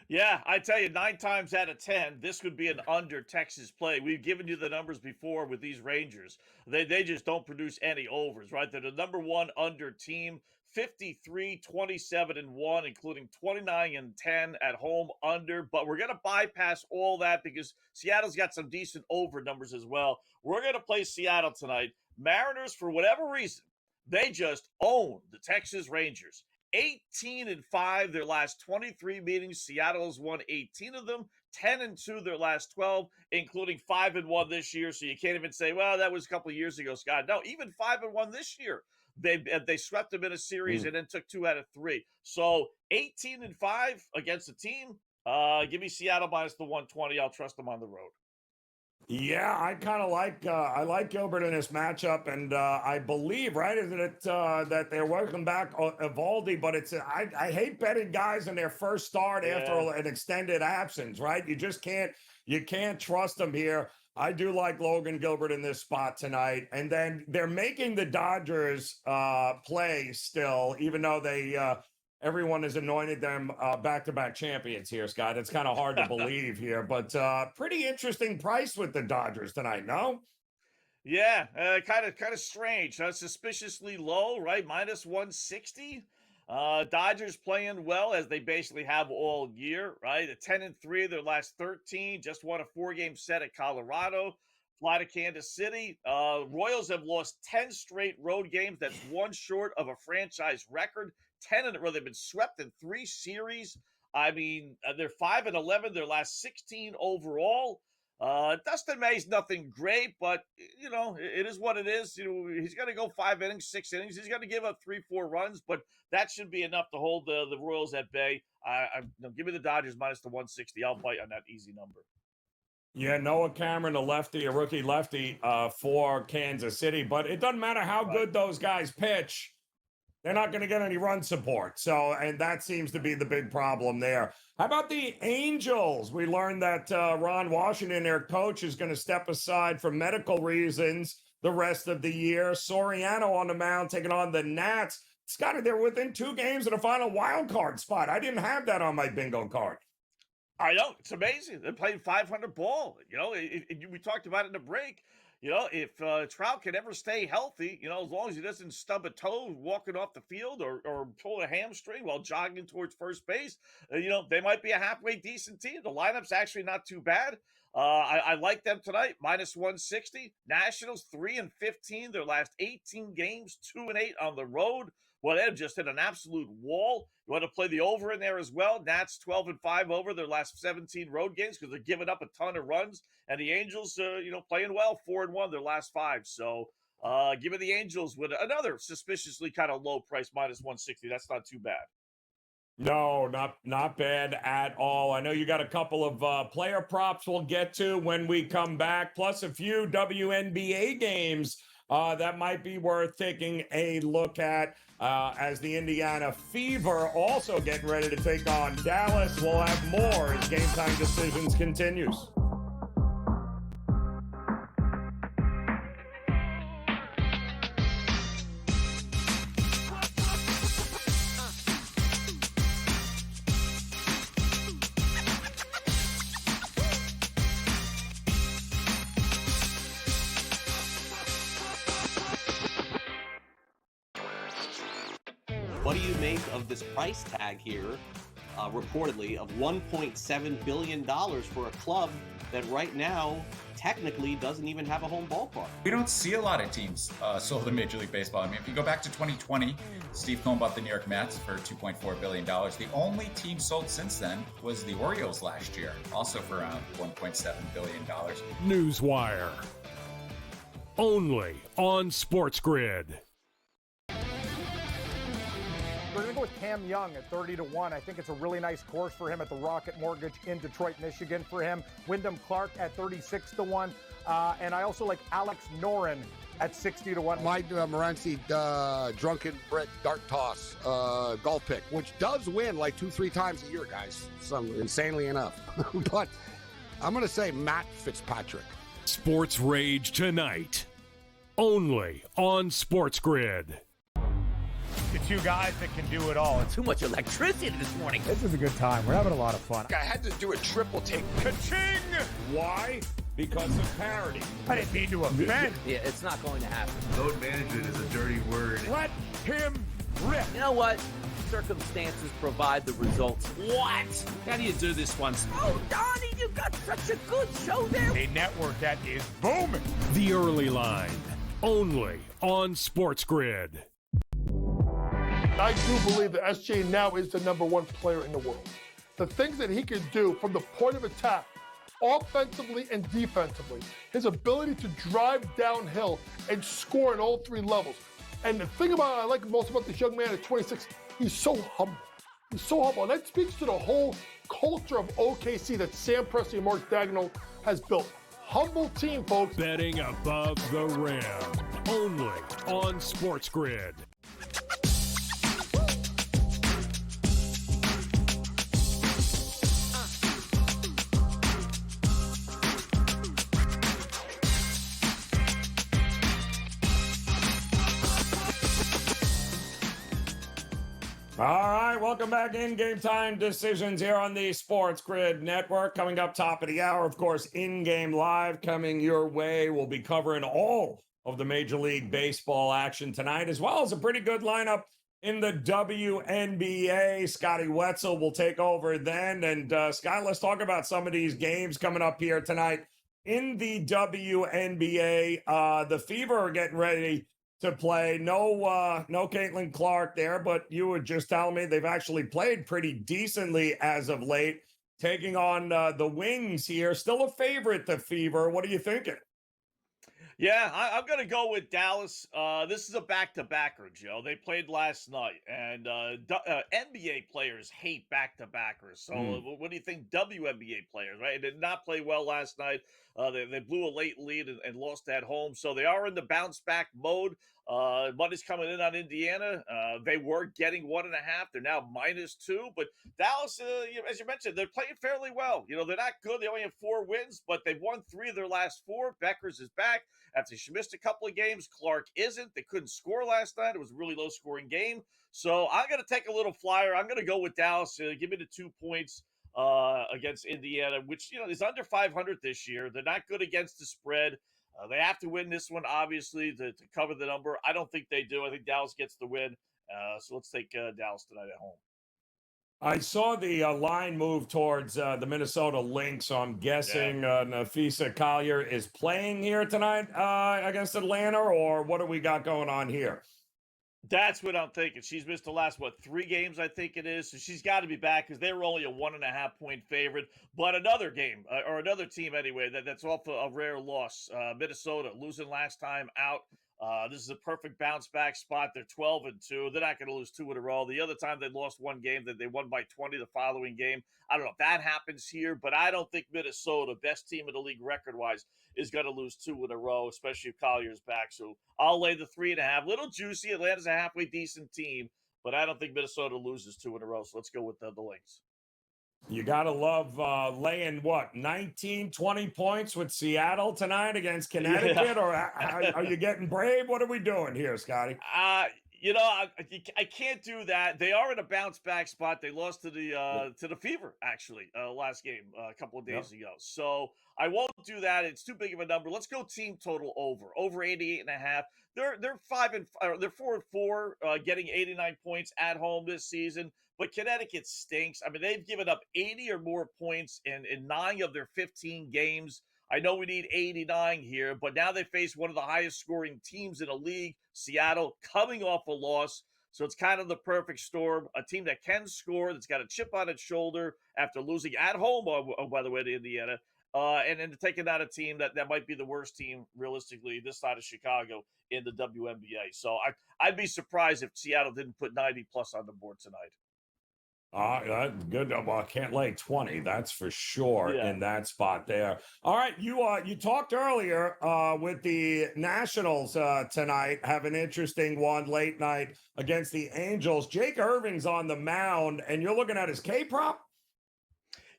Yeah, I tell you, 9 times out of 10, this would be an under Texas play. We've given you the numbers before with these Rangers. They just don't produce any overs, right? They're the number 1 under team, 53-27-1, including 29-10 at home under. But we're going to bypass all that because Seattle's got some decent over numbers as well. We're going to play Seattle tonight. Mariners, for whatever reason, they just own the Texas Rangers. 18-5 their last 23 meetings. Seattle has won 18 of them. 10-2 their last 12, including 5-1 this year. So you can't even say, well, that was a couple of years ago, Scott. No, even 5-1 this year. They swept them in a series and then took 2 out of 3. So 18-5 against the team. Give me Seattle minus the 120. I'll trust them on the road. Yeah, I kind of like Gilbert in this matchup, and I believe, right, isn't it that they're welcome back Evaldi, but I hate betting guys in their first start after an extended absence, right? You just can't trust them here. I do like Logan Gilbert in this spot tonight, and then they're making the Dodgers play still, even though they. Everyone has anointed them back-to-back champions here, Scott. It's kind of hard to believe here, but pretty interesting price with the Dodgers tonight, no? Yeah, kind of strange. Suspiciously low, right? Minus 160. Dodgers playing well as they basically have all year, right? 10-3 their last 13. Just won a 4-game set at Colorado. Fly to Kansas City. Royals have lost 10 straight road games. That's 1 short of a franchise record. 10 in a row. They've been swept in 3 series. I mean, they're 5-11, their last 16 overall. Dustin May's nothing great, but it is what it is. He's going to go 5 innings, 6 innings. He's going to give up 3-4 runs, but that should be enough to hold the Royals at bay. Give me the Dodgers minus the 160. I'll bite on that easy number. Yeah, Noah Cameron, a lefty, a rookie lefty for Kansas City. But it doesn't matter how good those guys pitch. They're not going to get any run support. So, and that seems to be the big problem there. How about the Angels? We learned that Ron Washington, their coach, is going to step aside for medical reasons the rest of the year. Soriano on the mound taking on the Nats. Scotty, they're within 2 games of the final wild card spot. I didn't have that on my bingo card. I know. It's amazing. They're playing 500 ball. We talked about it in the break. If Trout can ever stay healthy, as long as he doesn't stub a toe walking off the field or pull a hamstring while jogging towards first base, they might be a halfway decent team. The lineup's actually not too bad. I like them tonight, minus 160. Nationals 3-15. Their last 18 games, 2-8 on the road. Well, they've just hit an absolute wall. You want to play the over in there as well. Nats 12-5 over their last 17 road games because they're giving up a ton of runs. And the Angels, playing well, 4-1 their last 5. So give me the Angels with another suspiciously kind of low price, minus 160. That's not too bad. No, not bad at all. I know you got a couple of player props we'll get to when we come back, plus a few WNBA games that might be worth taking a look at as the Indiana Fever also getting ready to take on Dallas. We'll have more as Game Time Decisions continues. What do you make of this price tag here, reportedly, of $1.7 billion for a club that right now technically doesn't even have a home ballpark? We don't see a lot of teams sold in Major League Baseball. I mean, if you go back to 2020, Steve Cohen bought the New York Mets for $2.4 billion. The only team sold since then was the Orioles last year, also for around $1.7 billion. Newswire. Only on SportsGrid. We're going to go with Cam Young at 30-1. I think it's a really nice course for him at the Rocket Mortgage in Detroit, Michigan for him. Wyndham Clark at 36-1. And I also like Alex Noren at 60-1. My Morency drunken Brit dart toss golf pick, which does win like 2-3 times a year, guys. Insanely enough. But I'm going to say Matt Fitzpatrick. Sports Rage tonight. Only on SportsGrid. The 2 guys that can do it all. Too much electricity this morning. This is a good time. We're having a lot of fun. I had to do a triple take. Ka-ching! Why? Because of parity. I didn't mean to offend. Yeah, it's not going to happen. Load management is a dirty word. Let him rip. You know what? Circumstances provide the results. What? How do you do this one? Oh, Donnie, you got such a good show there. A network that is booming. The Early Line. Only on SportsGrid. I do believe that SJ now is the #1 player in the world. The things that he can do from the point of attack, offensively and defensively, his ability to drive downhill and score at all 3 levels. And the thing I like most about this young man at 26, he's so humble. He's so humble. And that speaks to the whole culture of OKC that Sam Presti and Mark Daigneault has built. Humble team, folks. Betting above the rim. Only on SportsGrid. All right, welcome back in Game Time Decisions here on the SportsGrid Network. Coming up top of the hour, of course, in-game live coming your way. We'll be covering all of the Major League Baseball action tonight, as well as a pretty good lineup in the WNBA. Scotty Wetzel will take over then. And Scott, let's talk about some of these games coming up here tonight in the WNBA. The Fever are getting ready to play. No Caitlin Clark there, but you were just telling me they've actually played pretty decently as of late, taking on the Wings here. Still a favorite, the Fever. What are you thinking? Yeah, I'm going to go with Dallas. This is a back-to-backer, Joe. They played last night, and NBA players hate back-to-backers. So what do you think WNBA players, right? They did not play well last night. They blew a late lead and lost at home. So they are in the bounce-back mode. Money's coming in on Indiana. They were getting 1.5. They're now -2. But Dallas, as you mentioned, they're playing fairly well. They're not good. They only have 4 wins, but they've won 3 of their last 4. Beckers is back after she missed a couple of games. Clark isn't. They couldn't score last night. It was a really low-scoring game. So I'm going to take a little flyer. I'm going to go with Dallas. Give me the 2 points against Indiana, which is under 500 this year. They're not good against the spread. They have to win this one, obviously, to cover the number. I don't think they do. I think Dallas gets the win. So let's take Dallas tonight at home. I saw the line move towards the Minnesota Lynx, so I'm guessing Nafisa Collier is playing here tonight against Atlanta, or what do we got going on here? That's what I'm thinking. She's missed the last, 3 games, I think it is. So she's got to be back because they were only a 1.5-point favorite. But another game, or another team anyway, that's off a rare loss. Minnesota losing last time out. This is a perfect bounce-back spot. They're 12-2. They're not going to lose 2 in a row. The other time they lost 1 game, that they won by 20 the following game. I don't know if that happens here, but I don't think Minnesota, best team in the league record-wise, is going to lose 2 in a row, especially if Collier's back. So I'll lay the 3.5. Little juicy. Atlanta's a halfway decent team, but I don't think Minnesota loses 2 in a row. So let's go with the Lynx. You got to love laying, 19, 20 points with Seattle tonight against Connecticut? Or are you getting brave? What are we doing here, Scotty? I can't do that. They are in a bounce-back spot. They lost to the Fever, actually, last game a couple of days ago. So I won't do that. It's too big of a number. Let's go team total over 88.5. They're 4-4, getting 89 points at home this season. But Connecticut stinks. I mean, they've given up 80 or more points in 9 of their 15 games. I know we need 89 here, but now they face one of the highest scoring teams in the league, Seattle, coming off a loss. So it's kind of the perfect storm. A team that can score, that's got a chip on its shoulder after losing at home, by the way, to Indiana. And then taking out a team that might be the worst team, realistically, this side of Chicago in the WNBA. So I'd be surprised if Seattle didn't put 90-plus on the board tonight. Good. Well, I can't lay 20. That's for sure in that spot there. All right. You talked earlier with the Nationals tonight. Have an interesting one late night against the Angels. Jake Irving's on the mound, and you're looking at his K-prop?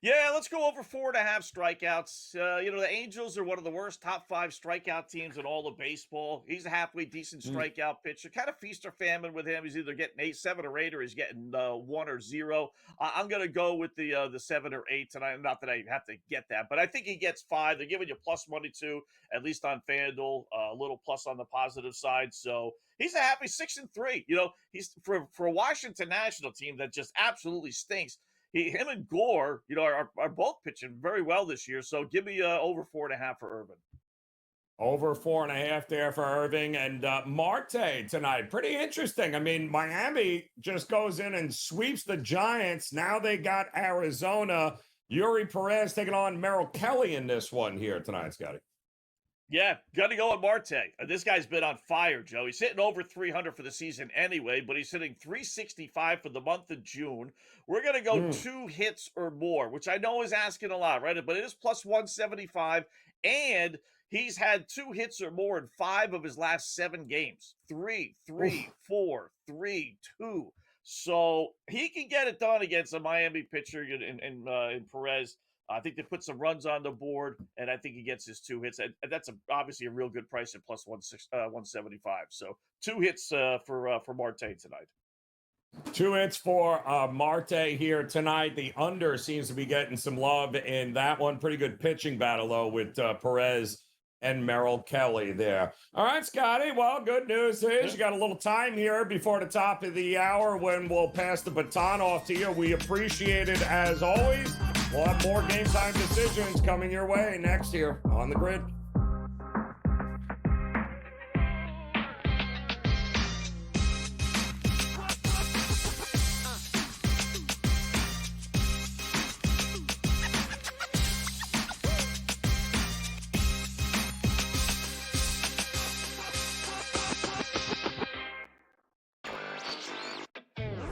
Yeah, let's go over 4.5 strikeouts. The Angels are one of the worst top 5 strikeout teams in all of baseball. He's a halfway decent strikeout pitcher. Kind of feast or famine with him. He's either getting 7 or 8, or he's getting 1 or 0. I'm going to go with the 7 or 8 tonight. Not that I have to get that, but I think he gets 5. They're giving you plus money too, at least on FanDuel. A little plus on the positive side. So he's a happy 6-3. He's for a Washington National team that just absolutely stinks. Him and Gore, are both pitching very well this year. So give me over 4.5 for Irvin. Over 4.5 there for Irving. And Marte tonight, pretty interesting. I mean, Miami just goes in and sweeps the Giants. Now they got Arizona. Yuri Perez taking on Merrill Kelly in this one here tonight, Scotty. Yeah, got to go with Marte. This guy's been on fire, Joe. He's hitting over 300 for the season anyway, but he's hitting 365 for the month of June. We're going to go 2 hits or more, which I know is asking a lot, right? But it is plus 175, and he's had 2 hits or more in 5 of his last 7 games. 3, 4, 3, 2. So he can get it done against a Miami pitcher in Perez. I think they put some runs on the board, and I think he gets his 2 hits. And that's obviously a real good price at plus 175. So 2 hits for Marte tonight. 2 hits for Marte here tonight. The under seems to be getting some love in that one. Pretty good pitching battle, though, with Perez and Merrill Kelly there. All right, Scotty. Well, good news is you got a little time here before the top of the hour when we'll pass the baton off to you. We appreciate it as always. We'll have more Game Time Decisions coming your way next here on the Grid.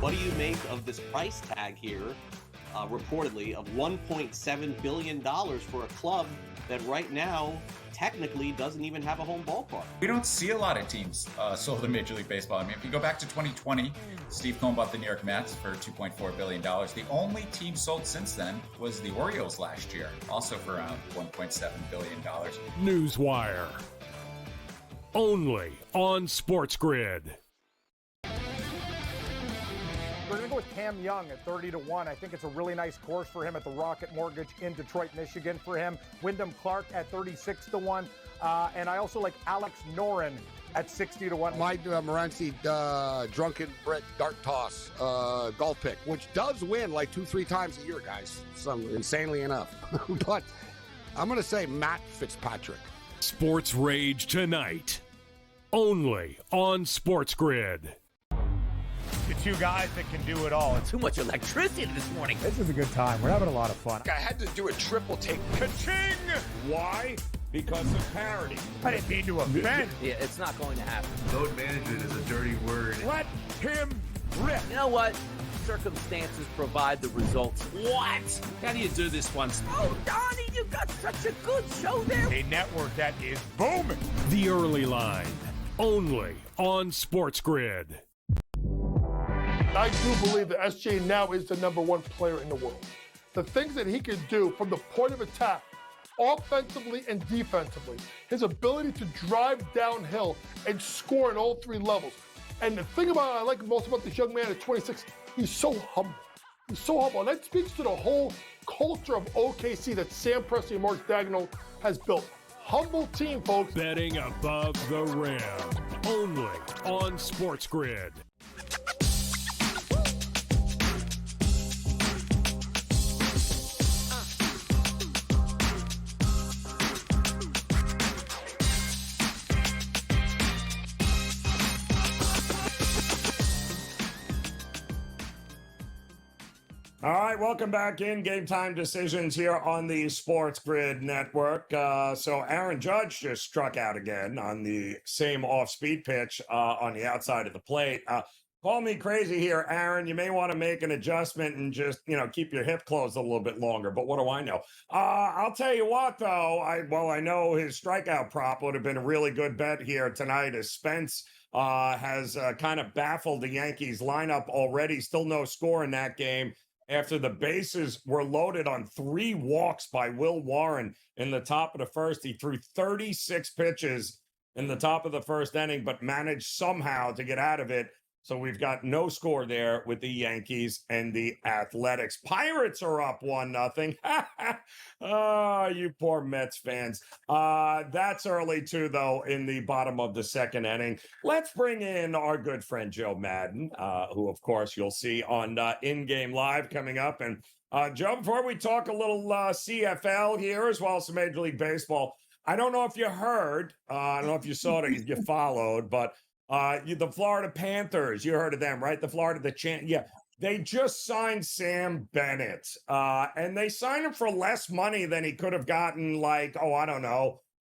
What do you make of this price tag here, reportedly, of $1.7 billion for a club that right now technically doesn't even have a home ballpark? We don't see a lot of teams sold in Major League Baseball. I mean, if you go back to 2020, Steve Cohen bought the New York Mets for $2.4 billion. The only team sold since then was the Orioles last year, also for around $1.7 billion. Newswire. Only on SportsGrid. We're going to go with Cam Young at 30-1. I think it's a really nice course for him at the Rocket Mortgage in Detroit, Michigan for him. Wyndham Clark at 36-1. And I also like Alex Noren at 60-1. Mike Morency, drunken Brit dart toss golf pick, which does win like 2-3 times a year, guys. Some insanely enough. But I'm going to say Matt Fitzpatrick. Sports Rage tonight. Only on SportsGrid. The two guys that can do it all. It's Too much electricity this morning. This is a good time. We're having a lot of fun. I had to do a triple take. Ka-ching! Why? Because of parity. I didn't mean to offend. Yeah, it's not going to happen. Load management is a dirty word. Let him rip. You know what? Circumstances provide the results. What? How do you do this one? Oh, Donnie, you got such a good show there. A network that is booming. The Early Line. Only on SportsGrid. I do believe that SJ now is the #1 player in the world. The things that he can do from the point of attack, offensively and defensively, his ability to drive downhill and score at all 3 levels. And the thing I like most about this young man at 26, he's so humble. He's so humble. And that speaks to the whole culture of OKC that Sam Presti and Mark Daigneault has built. Humble team, folks. Betting above the rim. Only on SportsGrid. All right, welcome back in GameTime Decisions here on the SportsGrid Network. So Aaron Judge just struck out again on the same off-speed pitch on the outside of the plate. Call me crazy here, Aaron. You may want to make an adjustment and just, keep your hip closed a little bit longer. But what do I know? I'll tell you what, though. I know his strikeout prop would have been a really good bet here tonight as Spence has kind of baffled the Yankees lineup already. Still no score in that game, after the bases were loaded on 3 walks by Will Warren in the top of the first. He threw 36 pitches in the top of the first inning, but managed somehow to get out of it. So we've got no score there with the Yankees and the Athletics. Pirates are up 1-0. Oh, you poor Mets fans. That's early too, though, in the bottom of the second inning. Let's bring in our good friend Joe Madden, who, of course, you'll see on In-Game Live coming up. And Joe, before we talk a little CFL here, as well as some Major League Baseball, I don't know if you heard, I don't know if you saw it, you followed, but the Florida Panthers, you heard of them, right? They just signed Sam Bennett, and they signed him for less money than he could have gotten,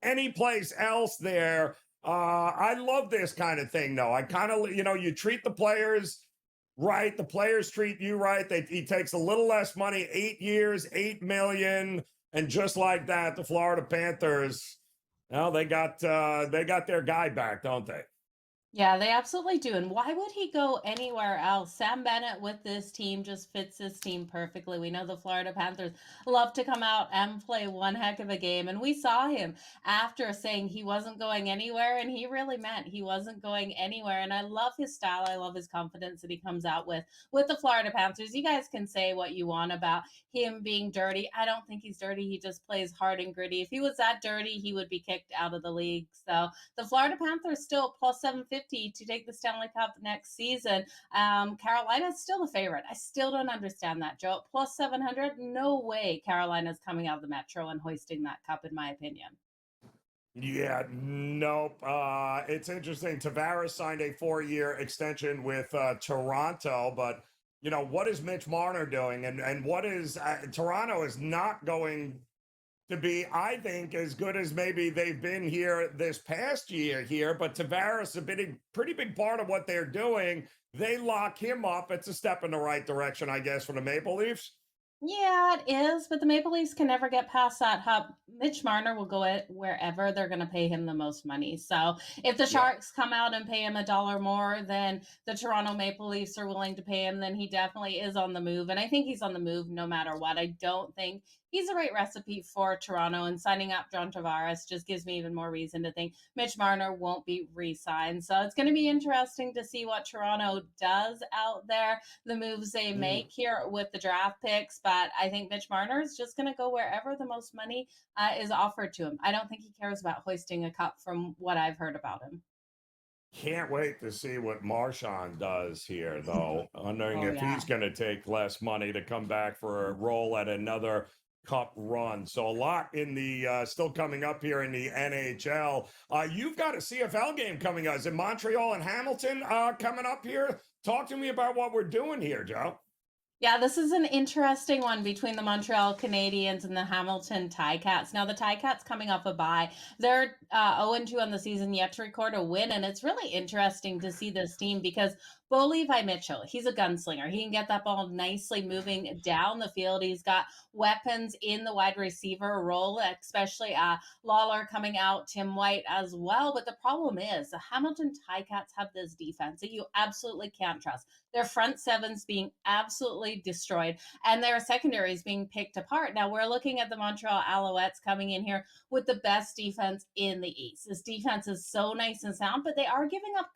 any place else there. I love this kind of thing, though. I kind of, you treat the players right. The players treat you right. He takes a little less money, 8 years, $8 million. And just like that, the Florida Panthers, they got their guy back, don't they? Yeah, they absolutely do. And why would he go anywhere else? Sam Bennett with this team just fits this team perfectly. We know the Florida Panthers love to come out and play one heck of a game. And we saw him after saying he wasn't going anywhere. And he really meant he wasn't going anywhere. And I love his style. I love his confidence that he comes out with the Florida Panthers. You guys can say what you want about him being dirty. I don't think he's dirty. He just plays hard and gritty. If he was that dirty, he would be kicked out of the league. So the Florida Panthers still plus 750 to take the Stanley Cup next season. Carolina's still the favorite. I still don't understand that, Joe. Plus 700, no way Carolina's coming out of the Metro and hoisting that cup, in my opinion. Yeah, nope. It's interesting. Tavares signed a 4-year extension with Toronto, but what is Mitch Marner doing? And what is Toronto is not going to be, I think, as good as maybe they've been here this past year here. But Tavares, pretty big part of what they're doing. They lock him up. It's a step in the right direction, I guess, for the Maple Leafs. Yeah, it is, but the Maple Leafs can never get past that hump. Mitch Marner will go it wherever they're going to pay him the most money. So if the Sharks come out and pay him $1 more than the Toronto Maple Leafs are willing to pay him, then he definitely is on the move. And I think he's on the move no matter what. I don't think he's a right recipe for Toronto, and signing up John Tavares just gives me even more reason to think Mitch Marner won't be re-signed. So it's going to be interesting to see what Toronto does out there, the moves they make here with the draft picks. But I think Mitch Marner is just going to go wherever the most money is offered to him. I don't think he cares about hoisting a cup from what I've heard about him. Can't wait to see what Marchand does here, though. Wondering if he's going to take less money to come back for a role at another Cup run. So a lot in the still coming up here in the NHL. You've got a CFL game coming up. Is it Montreal and Hamilton coming up here? Talk to me about what we're doing here, Joe. Yeah, this is an interesting one between the Montreal Canadiens and the Hamilton Ticats. Now, the Ticats coming off a bye. They're 0-2 on the season, yet to record a win. And it's really interesting to see this team because Bo Levi Mitchell, he's a gunslinger. He can get that ball nicely moving down the field. He's got weapons in the wide receiver role, especially Lawler coming out, Tim White as well. But the problem is the Hamilton Ticats have this defense that you absolutely can't trust. Their front seven's being absolutely destroyed, and their secondary is being picked apart. Now, we're looking at the Montreal Alouettes coming in here with the best defense in the East. This defense is so nice and sound, but they are giving up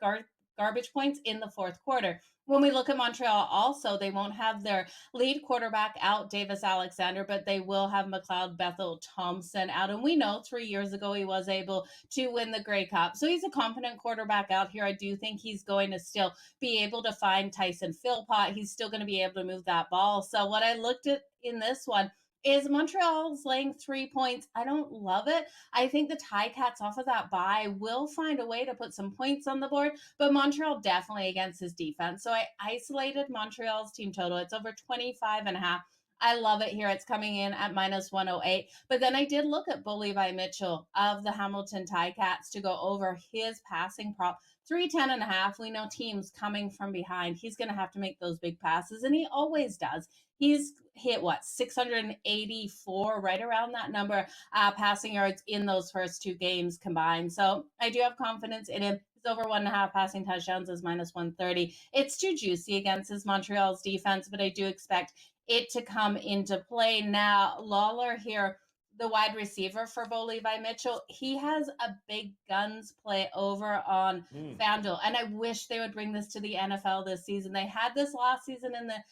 garbage points in the fourth quarter. When we look at Montreal also, they won't have their lead quarterback out, Davis Alexander, but they will have McLeod Bethel Thompson out. And we know 3 years ago he was able to win the Grey Cup. So he's a competent quarterback out here. I do think he's going to still be able to find Tyson Philpott. He's still going to be able to move that ball. So what I looked at in this one is Montreal's laying 3 points. I don't love it. I think the Ticats off of that bye will find a way to put some points on the board, but Montreal definitely against his defense. So I isolated Montreal's team total. It's over 25.5. I love it here. It's coming in at -108. But then I did look at Bo Levi Mitchell of the Hamilton Ticats to go over his passing prop. 310.5. We know teams coming from behind. He's going to have to make those big passes, and he always does. He's hit 684, right around that number, passing yards in those first two games combined. So I do have confidence in him. He's over 1.5 passing touchdowns is -130. It's too juicy against his Montreal's defense, but I do expect it to come into play. Now, Lawler here, the wide receiver for Bo Levi Mitchell, he has a big guns play over on FanDuel. And I wish they would bring this to the NFL this season. They had this last season in the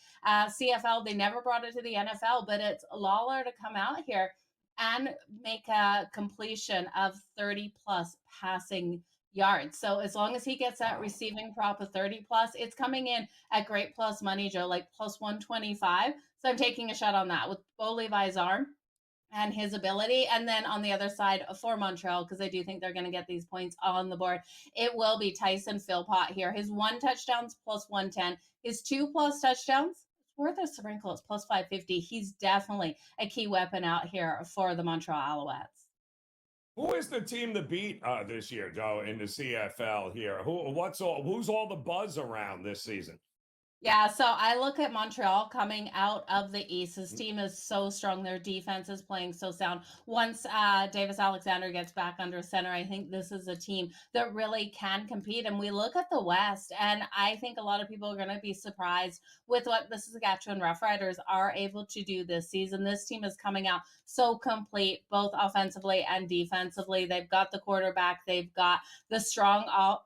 CFL. They never brought it to the NFL, but it's Lawler to come out here and make a completion of 30 plus passing yards. So as long as he gets that receiving prop of 30 plus, it's coming in at great plus money, Joe, like plus 125. So I'm taking a shot on that with Bo Levi's arm and his ability. And then on the other side for Montreal, because I do think they're going to get these points on the board, it will be Tyson Philpott here. His 1 touchdowns plus 110, his 2+ touchdowns, it's worth a sprinkle. It's plus 550. He's definitely a key weapon out here for the Montreal Alouettes. Who is the team to beat this year, Joe, in the CFL here? Who's all the buzz around this season? Yeah, so I look at Montreal coming out of the East. This team is so strong. Their defense is playing so sound. Once Davis Alexander gets back under center, I think this is a team that really can compete. And we look at the West, and I think a lot of people are going to be surprised with what the Saskatchewan Roughriders are able to do this season. This team is coming out so complete, both offensively and defensively. They've got the quarterback. They've got the strong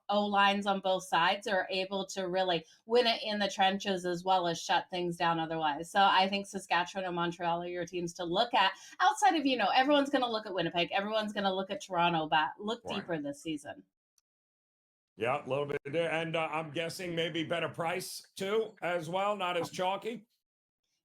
O-lines on both sides. They're able to really win it in the trenches as well as shut things down otherwise. So I think Saskatchewan and Montreal are your teams to look at. Outside of, everyone's going to look at Winnipeg. Everyone's going to look at Toronto, but look deeper this season. Yeah, a little bit there. And I'm guessing maybe better price too as well, not as chalky.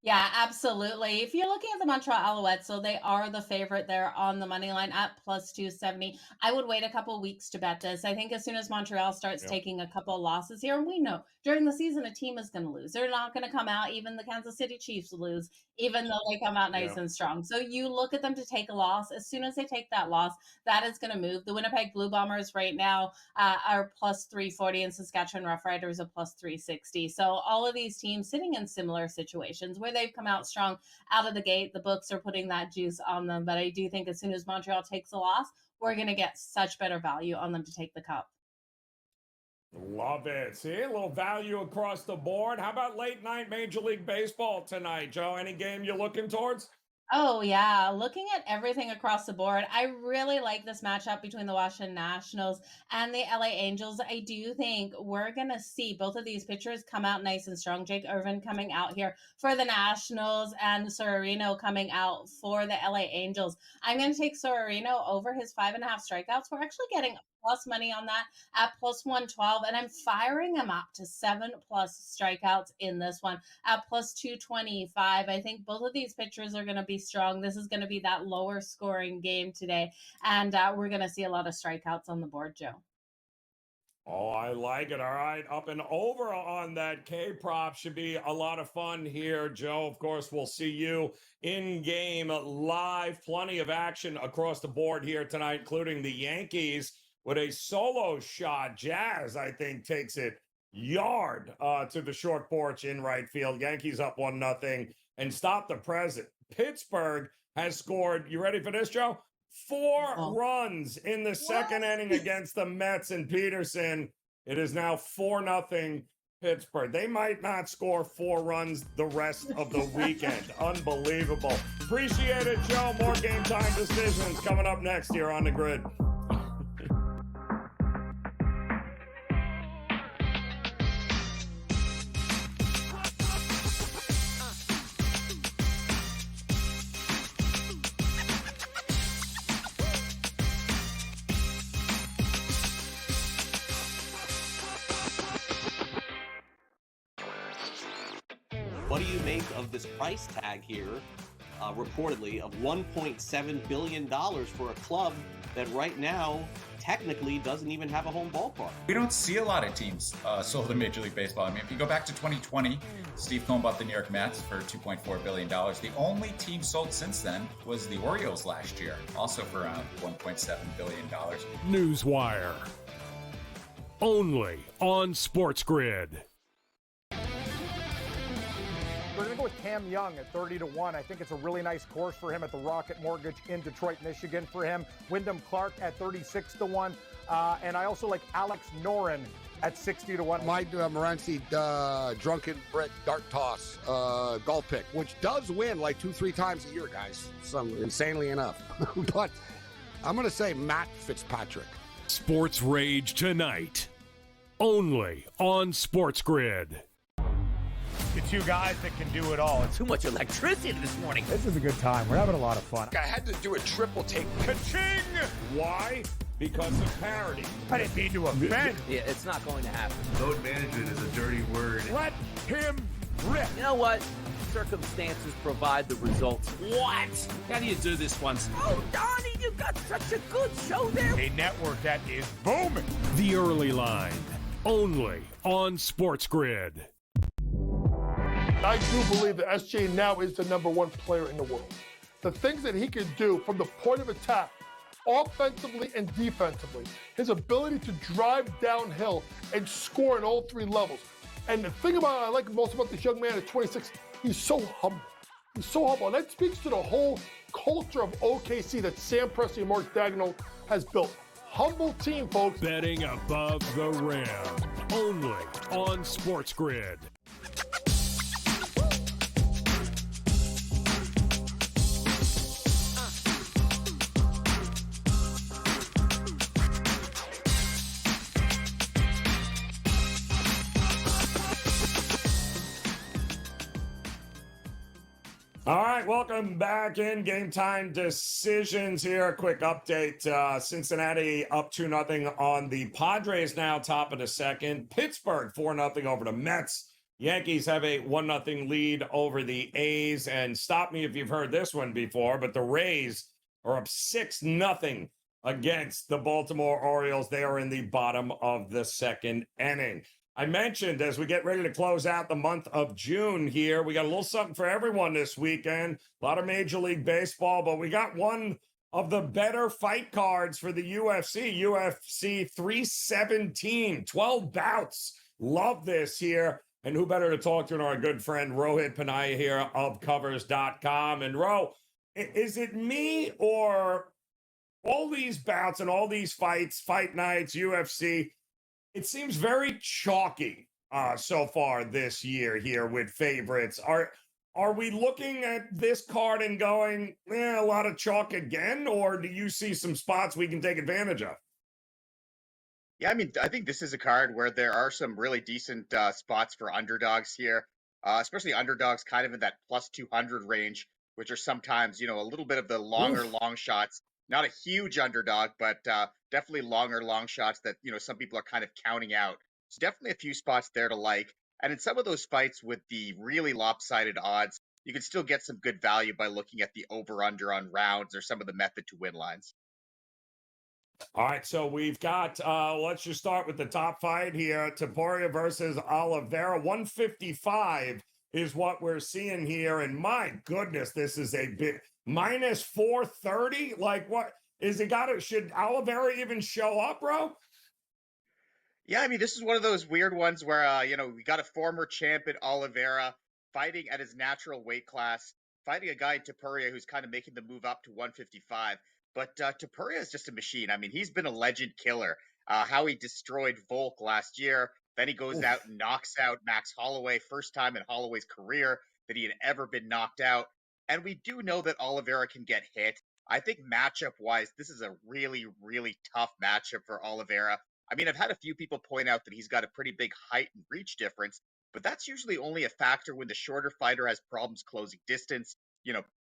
Yeah, absolutely. If you're looking at the Montreal Alouettes, so they are the favorite there on the money line at plus 270. I would wait a couple weeks to bet this. I think as soon as Montreal starts taking a couple losses here, and we know during the season, a team is going to lose. They're not going to come out, even the Kansas City Chiefs lose, even though they come out nice and strong. So you look at them to take a loss. As soon as they take that loss, that is going to move. The Winnipeg Blue Bombers right now are plus 340, and Saskatchewan Roughriders are plus 360. So all of these teams sitting in similar situations where they've come out strong out of the gate. The books are putting that juice on them. But I do think as soon as Montreal takes a loss, we're going to get such better value on them to take the cup. Love it. See, a little value across the board. How about late night Major League Baseball tonight, Joe? Any game you're looking towards? Oh, yeah. Looking at everything across the board, I really like this matchup between the Washington Nationals and the LA Angels. I do think we're going to see both of these pitchers come out nice and strong. Jake Irvin coming out here for the Nationals and Sorarino coming out for the LA Angels. I'm going to take Sorarino over his 5.5 strikeouts. We're actually getting plus money on that at plus 112, and I'm firing him up to 7+ strikeouts in this one at plus 225. I think both of these pitchers are going to be strong. This is going to be that lower scoring game today, and we're going to see a lot of strikeouts on the board, Joe. Oh, I like it. All right. Up and over on that K-prop should be a lot of fun here, Joe. Of course, we'll see you in game live. Plenty of action across the board here tonight, including the Yankees with a solo shot. Jazz, I think, takes it yard to the short porch in right field. Yankees up 1-0 and stop the present. Pittsburgh has scored, you ready for this, Joe? 4 runs in the second inning against the Mets and Peterson. It is now 4-0 Pittsburgh. They might not score 4 runs the rest of the weekend. Unbelievable. Appreciate it, Joe. More Game Time Decisions coming up next here on the Grid. What do you make of this price tag here, reportedly, of $1.7 billion for a club that right now technically doesn't even have a home ballpark? We don't see a lot of teams sold in Major League Baseball. I mean, if you go back to 2020, Steve Cohen bought the New York Mets for $2.4 billion. The only team sold since then was the Orioles last year, also for around $1.7 billion. Newswire. Only on SportsGrid. We're going to go with Cam Young at 30-1. I think it's a really nice course for him at the Rocket Mortgage in Detroit, Michigan for him. Wyndham Clark at 36-1. And I also like Alex Noren at 60-1. Mike Morency, drunken Brit dart toss, golf pick, which does win like 2-3 times a year, guys. Some insanely enough. But I'm going to say Matt Fitzpatrick. Sports Rage tonight. Only on SportsGrid. The two guys that can do it all. Too much electricity this morning. This is a good time. We're having a lot of fun. I had to do a triple take. Ka-ching! Why? Because of parity. I didn't mean to offend. Yeah, it's not going to happen. Load management is a dirty word. Let him rip. You know what? Circumstances provide the results. What? How do you do this once? Oh, Donnie, you got such a good show there. A network that is booming. The Early Line. Only on SportsGrid. I do believe that SJ now is the #1 player in the world. The things that he can do from the point of attack, offensively and defensively, his ability to drive downhill and score at all 3 levels. And the thing about I like most about this young man at 26, he's so humble. He's so humble. And that speaks to the whole culture of OKC that Sam Presti and Mark Daigneault has built. Humble team, folks. Betting above the rim. Only on SportsGrid. All right, welcome back in Game Time Decisions here. A quick update. Cincinnati up 2-0 on the Padres now, top of the second. Pittsburgh 4-0 over the Mets. Yankees have a 1-0 lead over the A's. And stop me if you've heard this one before, but the Rays are up 6-0 against the Baltimore Orioles. They are in the bottom of the second inning. I mentioned as we get ready to close out the month of June here, we got a little something for everyone this weekend. A lot of Major League Baseball, but we got one of the better fight cards for the UFC 317, 12 bouts. Love this here. And who better to talk to than our good friend Rohit Panaya here of Covers.com. And Ro, is it me or all these bouts and all these fights, fight nights, UFC, it seems very chalky so far this year here with favorites. Are we looking at this card and going, a lot of chalk again, or do you see some spots we can take advantage of? Yeah, I mean, I think this is a card where there are some really decent spots for underdogs here, especially underdogs kind of in that plus 200 range, which are sometimes, a little bit of the longer long shots. Not a huge underdog, but definitely longer long shots that, some people are kind of counting out. So definitely a few spots there to like. And in some of those fights with the really lopsided odds, you can still get some good value by looking at the over-under on rounds or some of the method to win lines. All right, so we've got, let's just start with the top fight here. Topuria versus Oliveira. 155 is what we're seeing here. And my goodness, this is a bit minus 430. Like, what is it should Oliveira even show up, bro? Yeah, I mean, this is one of those weird ones where, we got a former champ in Oliveira fighting at his natural weight class, fighting a guy in Topuria who's kind of making the move up to 155. But Topuria is just a machine. I mean, he's been a legend killer. How he destroyed Volk last year. Then he goes out and knocks out Max Holloway, first time in Holloway's career that he had ever been knocked out. And we do know that Oliveira can get hit. I think matchup-wise, this is a really, really tough matchup for Oliveira. I mean, I've had a few people point out that he's got a pretty big height and reach difference, but that's usually only a factor when the shorter fighter has problems closing distance,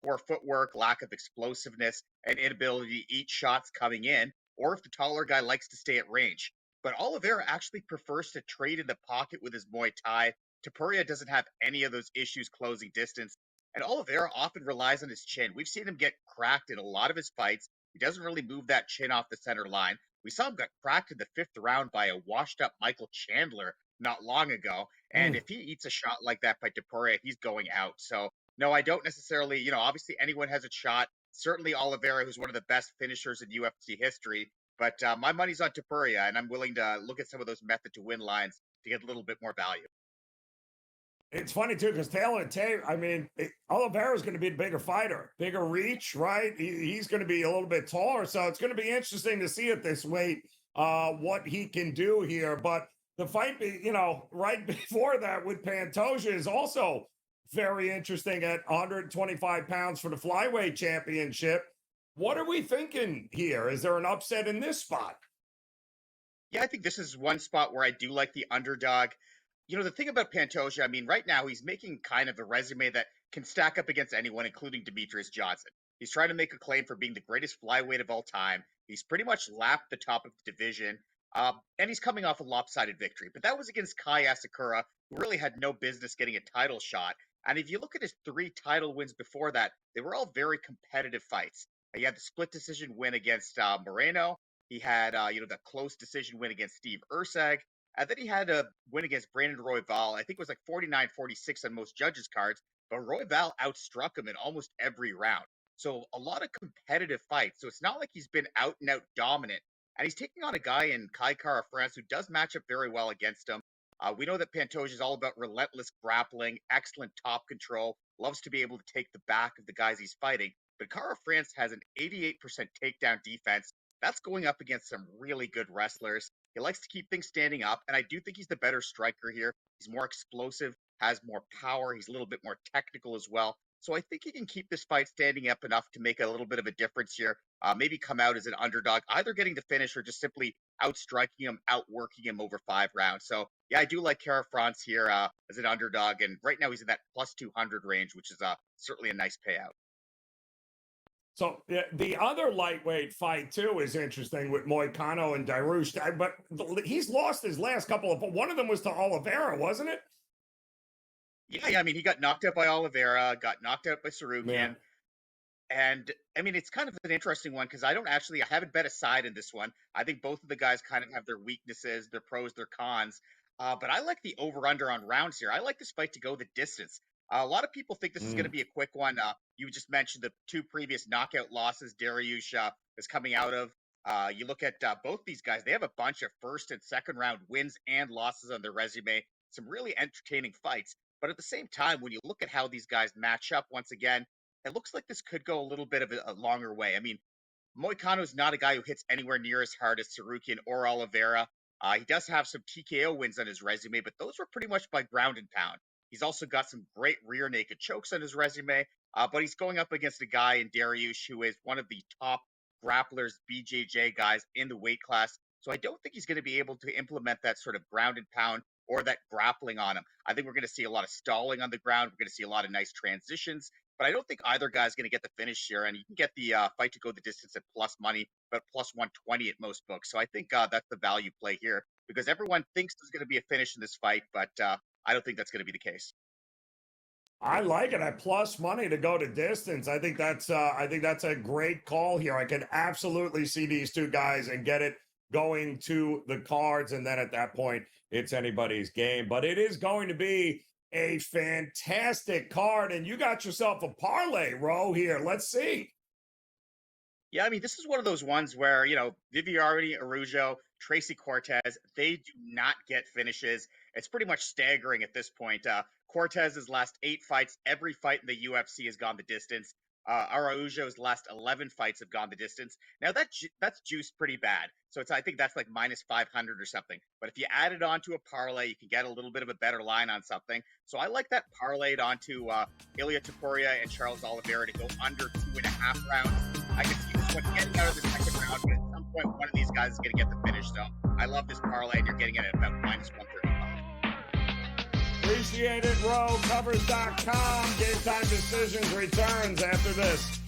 poor footwork, lack of explosiveness, and inability to eat shots coming in, or if the taller guy likes to stay at range. But Oliveira actually prefers to trade in the pocket with his Muay Thai. Topuria doesn't have any of those issues closing distance, and Oliveira often relies on his chin. We've seen him get cracked in a lot of his fights. He doesn't really move that chin off the center line. We saw him get cracked in the 5th round by a washed-up Michael Chandler not long ago. And if he eats a shot like that by Topuria, he's going out. So, no, I don't necessarily, obviously anyone has a shot. Certainly Oliveira, who's one of the best finishers in UFC history. But my money's on Topuria, and I'm willing to look at some of those method to win lines to get a little bit more value. It's funny, too, because Taylor, I mean, Oliveira's going to be the bigger fighter, bigger reach, right? He's going to be a little bit taller, so it's going to be interesting to see at this weight what he can do here. But the fight, right before that with Pantoja is also very interesting at 125 pounds for the flyweight championship. What are we thinking here? Is there an upset in this spot? Yeah, I think this is one spot where I do like the underdog. The thing about Pantoja, I mean, right now he's making kind of a resume that can stack up against anyone, including Demetrius Johnson. He's trying to make a claim for being the greatest flyweight of all time. He's pretty much lapped the top of the division, and he's coming off a lopsided victory. But that was against Kai Asakura, who really had no business getting a title shot. And if you look at his 3 title wins before that, they were all very competitive fights. He had the split decision win against Moreno. He had, the close decision win against Steve Ursag. And then he had a win against Brandon Royval. I think it was like 49-46 on most judges' cards, but Royval outstruck him in almost every round. So a lot of competitive fights. So it's not like he's been out and out dominant. And he's taking on a guy in Kai Kara France who does match up very well against him. We know that Pantoja is all about relentless grappling, excellent top control, loves to be able to take the back of the guys he's fighting. But Kara France has an 88% takedown defense. That's going up against some really good wrestlers. He likes to keep things standing up, and I do think he's the better striker here. He's more explosive, has more power. He's a little bit more technical as well. So I think he can keep this fight standing up enough to make a little bit of a difference here. Maybe come out as an underdog, either getting the finish or just simply outstriking him, outworking him over 5 rounds. So yeah, I do like Kara France here as an underdog, and right now he's in that plus 200 range, which is certainly a nice payout. So the other lightweight fight, too, is interesting with Moicano and Dariush. But he's lost his last couple of... One of them was to Oliveira, wasn't it? Yeah, I mean, he got knocked out by Oliveira, got knocked out by Sarukian. Yeah. And, I mean, it's kind of an interesting one because I haven't bet a side in this one. I think both of the guys kind of have their weaknesses, their pros, their cons. But I like the over/under on rounds here. I like this fight to go the distance. A lot of people think this is going to be a quick one. You just mentioned the two previous knockout losses Dariush is coming out of. You look at both these guys; they have a bunch of first and second round wins and losses on their resume. Some really entertaining fights. But at the same time, when you look at how these guys match up, once again, it looks like this could go a little bit of a longer way. I mean, Moicano is not a guy who hits anywhere near as hard as Sarukian or Oliveira. He does have some TKO wins on his resume, but those were pretty much by ground and pound. He's also got some great rear naked chokes on his resume, but he's going up against a guy in Dariush who is one of the top grapplers, BJJ guys in the weight class. So I don't think he's going to be able to implement that sort of ground and pound or that grappling on him. I think we're going to see a lot of stalling on the ground. We're going to see a lot of nice transitions. But I don't think either guy's going to get the finish here. And you can get the fight to go the distance at plus money, but plus 120 at most books. So I think that's the value play here because everyone thinks there's going to be a finish in this fight, but I don't think that's going to be the case. I like it at plus money to go to distance. I think that's a great call here. I can absolutely see these two guys and get it going to the cards, and then at that point, it's anybody's game. But it is going to be a fantastic card, and you got yourself a parlay, Ro, here. Let's see. Yeah, I mean, this is one of those ones where, Viviani, Araujo, Tracy Cortez, they do not get finishes. It's pretty much staggering at this point. Cortez's last 8 fights, every fight in the UFC has gone the distance. Araujo's last 11 fights have gone the distance. Now, that's juiced pretty bad. So I think that's like minus 500 or something. But if you add it onto a parlay, you can get a little bit of a better line on something. So I like that parlayed onto Ilia Topuria and Charles Oliveira to go under 2.5 rounds. I can see this one getting out of the second round, but at some point, one of these guys is going to get the finish. So I love this parlay, and you're getting it at about minus 135. Appreciate it, Ro. Covers.com. GameTime Decisions returns after this.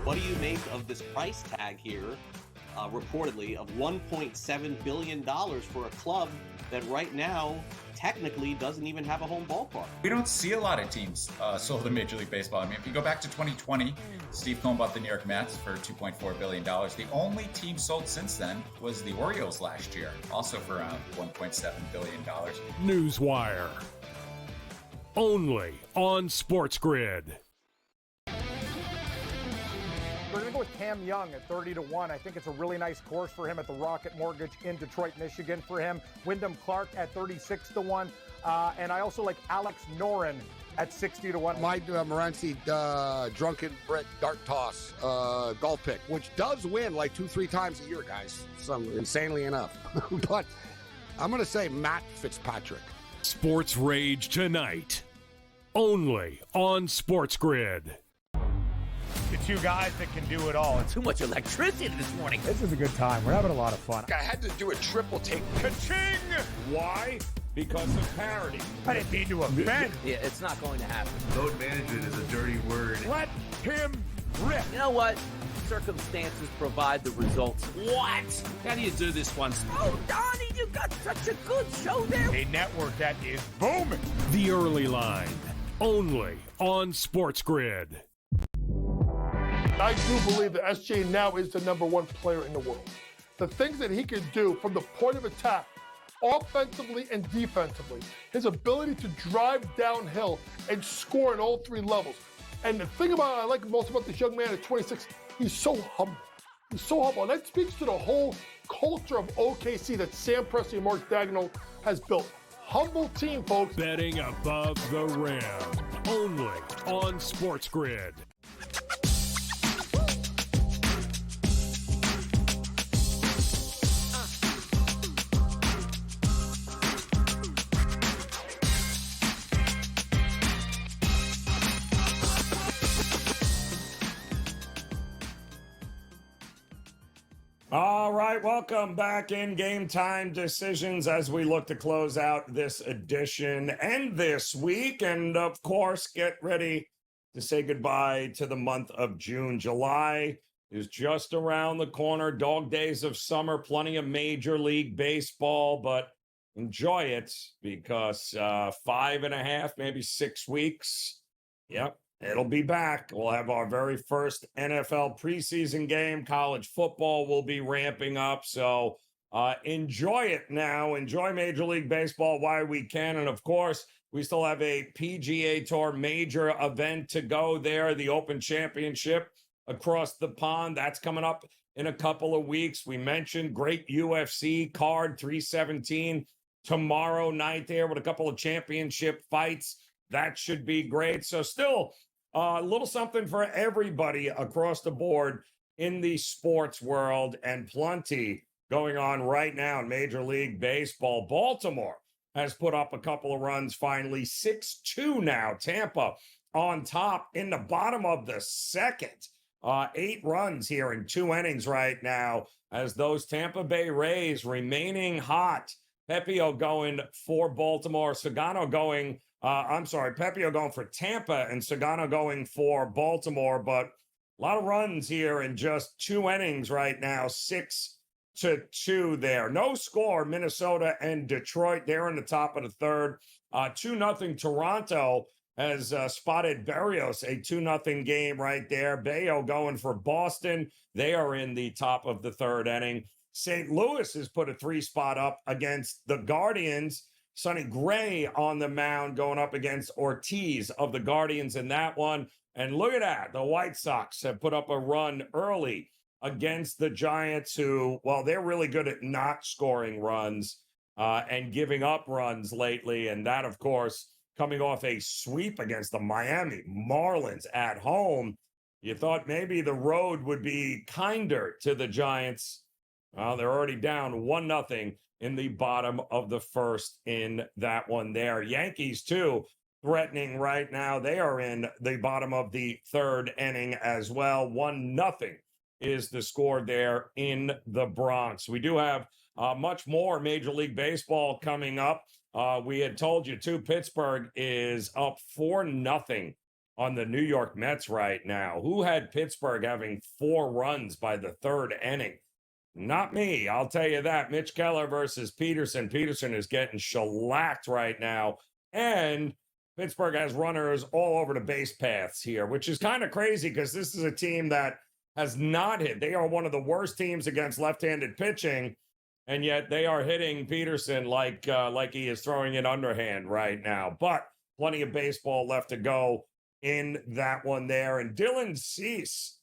What do you make of this price tag here, reportedly, of $1.7 billion for a club that right now technically doesn't even have a home ballpark? We don't see a lot of teams sold in Major League Baseball. I mean, if you go back to 2020, Steve Cohen bought the New York Mets for $2.4 billion. The only team sold since then was the Orioles last year, also for around $1.7 billion. Newswire. Only on SportsGrid. We're going to go with Cam Young at 30-1. I think it's a really nice course for him at the Rocket Mortgage in Detroit, Michigan for him. Wyndham Clark at 36-1. And I also like Alex Noren at 60-1. My Morency drunken Brit dart toss golf pick, which does win like 2-3 times a year, guys. Some insanely enough. But I'm going to say Matt Fitzpatrick. Sports Rage tonight. Only on SportsGrid. The two guys that can do it all. Too much electricity this morning. This is a good time. We're having a lot of fun. I had to do a triple take. Ka-ching! Why? Because of parity. I didn't mean to offend. Yeah, it's not going to happen. Load management is a dirty word. Let him rip. You know what? Circumstances provide the results. What? How do you do this one? Oh, Donnie, you got such a good show there. A network that is booming. The Early Line. Only on SportsGrid. I do believe that SJ now is the #1 player in the world. The things that he can do from the point of attack, offensively and defensively, his ability to drive downhill and score at all 3 levels. And the thing I like most about this young man at 26, he's so humble. He's so humble. And that speaks to the whole culture of OKC that Sam Presti and Mark Dagnall has built. Humble team, folks. Betting above the rim. Only on SportsGrid. All right, welcome back in Game Time Decisions as we look to close out this edition and this week. And of course, get ready to say goodbye to the month of June. July is just around the corner. Dog days of summer, plenty of Major League Baseball, but enjoy it because 5.5, maybe 6 weeks. Yep, it'll be back. We'll have our very first NFL preseason game. College football will be ramping up. So enjoy it now. Enjoy Major League Baseball while we can. And of course, we still have a PGA Tour major event to go there, the Open Championship across the pond. That's coming up in a couple of weeks. We mentioned great UFC card, 317 tomorrow night there with a couple of championship fights. That should be great. So still a little something for everybody across the board in the sports world, and plenty going on right now in Major League Baseball. Baltimore has put up a couple of runs finally, 6-2 now. Tampa on top in the bottom of the second. 8 runs here in 2 innings right now as those Tampa Bay Rays remaining hot. Pepio going for Baltimore, Sagano going, Pepio going for Tampa and Sagano going for Baltimore. But a lot of runs here in just 2 innings right now, 6-2 there. No score, Minnesota and Detroit. They're in the top of the third. 2-0 Toronto has spotted Berrios, a 2-0 game right there. Bayo going for Boston. They are in the top of the third inning. St. Louis has put a 3 spot up against the Guardians. Sonny Gray on the mound going up against Ortiz of the Guardians in that one. And look at that. The White Sox have put up a run early against the Giants, who, well, they're really good at not scoring runs and giving up runs lately. And that, of course, coming off a sweep against the Miami Marlins at home. You thought maybe the road would be kinder to the Giants. Well, they're already down 1-0 in the bottom of the first in that one there. Yankees, too, threatening right now. They are in the bottom of the third inning as well. 1-0 is the score there in the Bronx. We do have much more Major League Baseball coming up. We had told you, too, Pittsburgh is up 4-0 on the New York Mets right now. Who had Pittsburgh having 4 runs by the third inning? Not me, I'll tell you that. Mitch Keller versus Peterson. Peterson is getting shellacked right now. And Pittsburgh has runners all over the base paths here, which is kind of crazy because this is a team that has not hit. They are one of the worst teams against left-handed pitching, and yet they are hitting Peterson like he is throwing it underhand right now. But plenty of baseball left to go in that one there. And Dylan Cease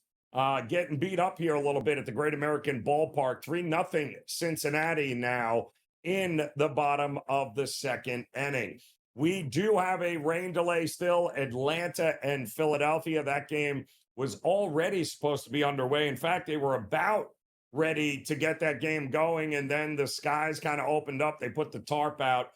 getting beat up here a little bit at the Great American Ballpark. 3-0 Cincinnati now in the bottom of the second inning. We do have a rain delay still, Atlanta and Philadelphia. That game was already supposed to be underway. In fact, they were about ready to get that game going, and then the skies kind of opened up. They put the tarp out.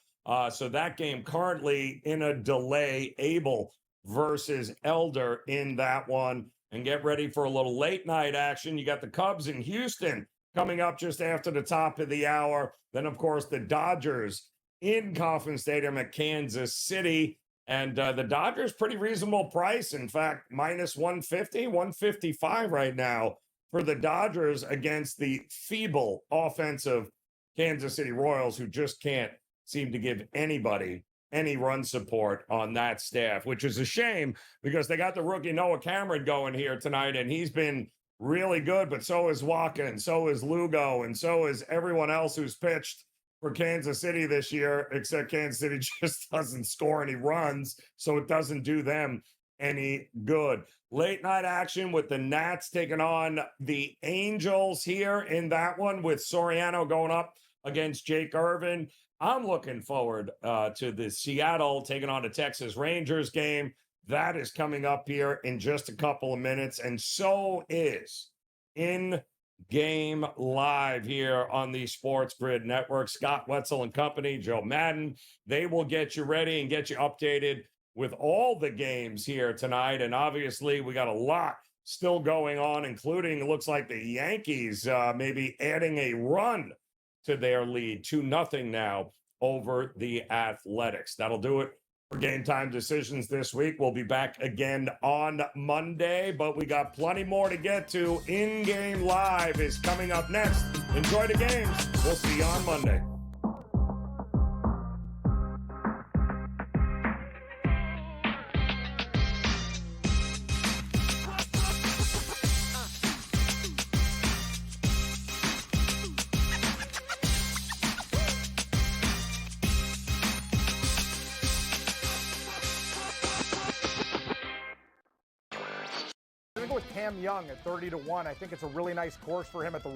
So that game currently in a delay. Abel versus Elder in that one. And get ready for a little late night action. You got the Cubs in Houston coming up just after the top of the hour. Then, of course, the Dodgers in Kauffman Stadium at Kansas City. And the Dodgers, pretty reasonable price. In fact, minus 150, 155 right now for the Dodgers against the feeble offensive Kansas City Royals, who just can't seem to give anybody any run support on that staff, which is a shame because they got the rookie Noah Cameron going here tonight, and he's been really good, but so is Waka, and so is Lugo, and so is everyone else who's pitched for Kansas City this year, except Kansas City just doesn't score any runs, so it doesn't do them any good. Late night action with the Nats taking on the Angels here in that one, with Soriano going up against Jake Irvin. I'm looking forward to the Seattle taking on the Texas Rangers game. That is coming up here in just a couple of minutes, and so is In-Game Live here on the SportsGrid Network. Scott Wetzel and company, Joe Madden, they will get you ready and get you updated with all the games here tonight. And obviously, we got a lot still going on, including, it looks like the Yankees maybe adding a run to their lead, 2-0 now over the Athletics. That'll do it for Game Time Decisions this week. We'll be back again on Monday, but we got plenty more to get to. In-Game Live is coming up next. Enjoy the games. We'll see you on Monday. Cam Young at 30 to 1. I think it's a really nice course for him at the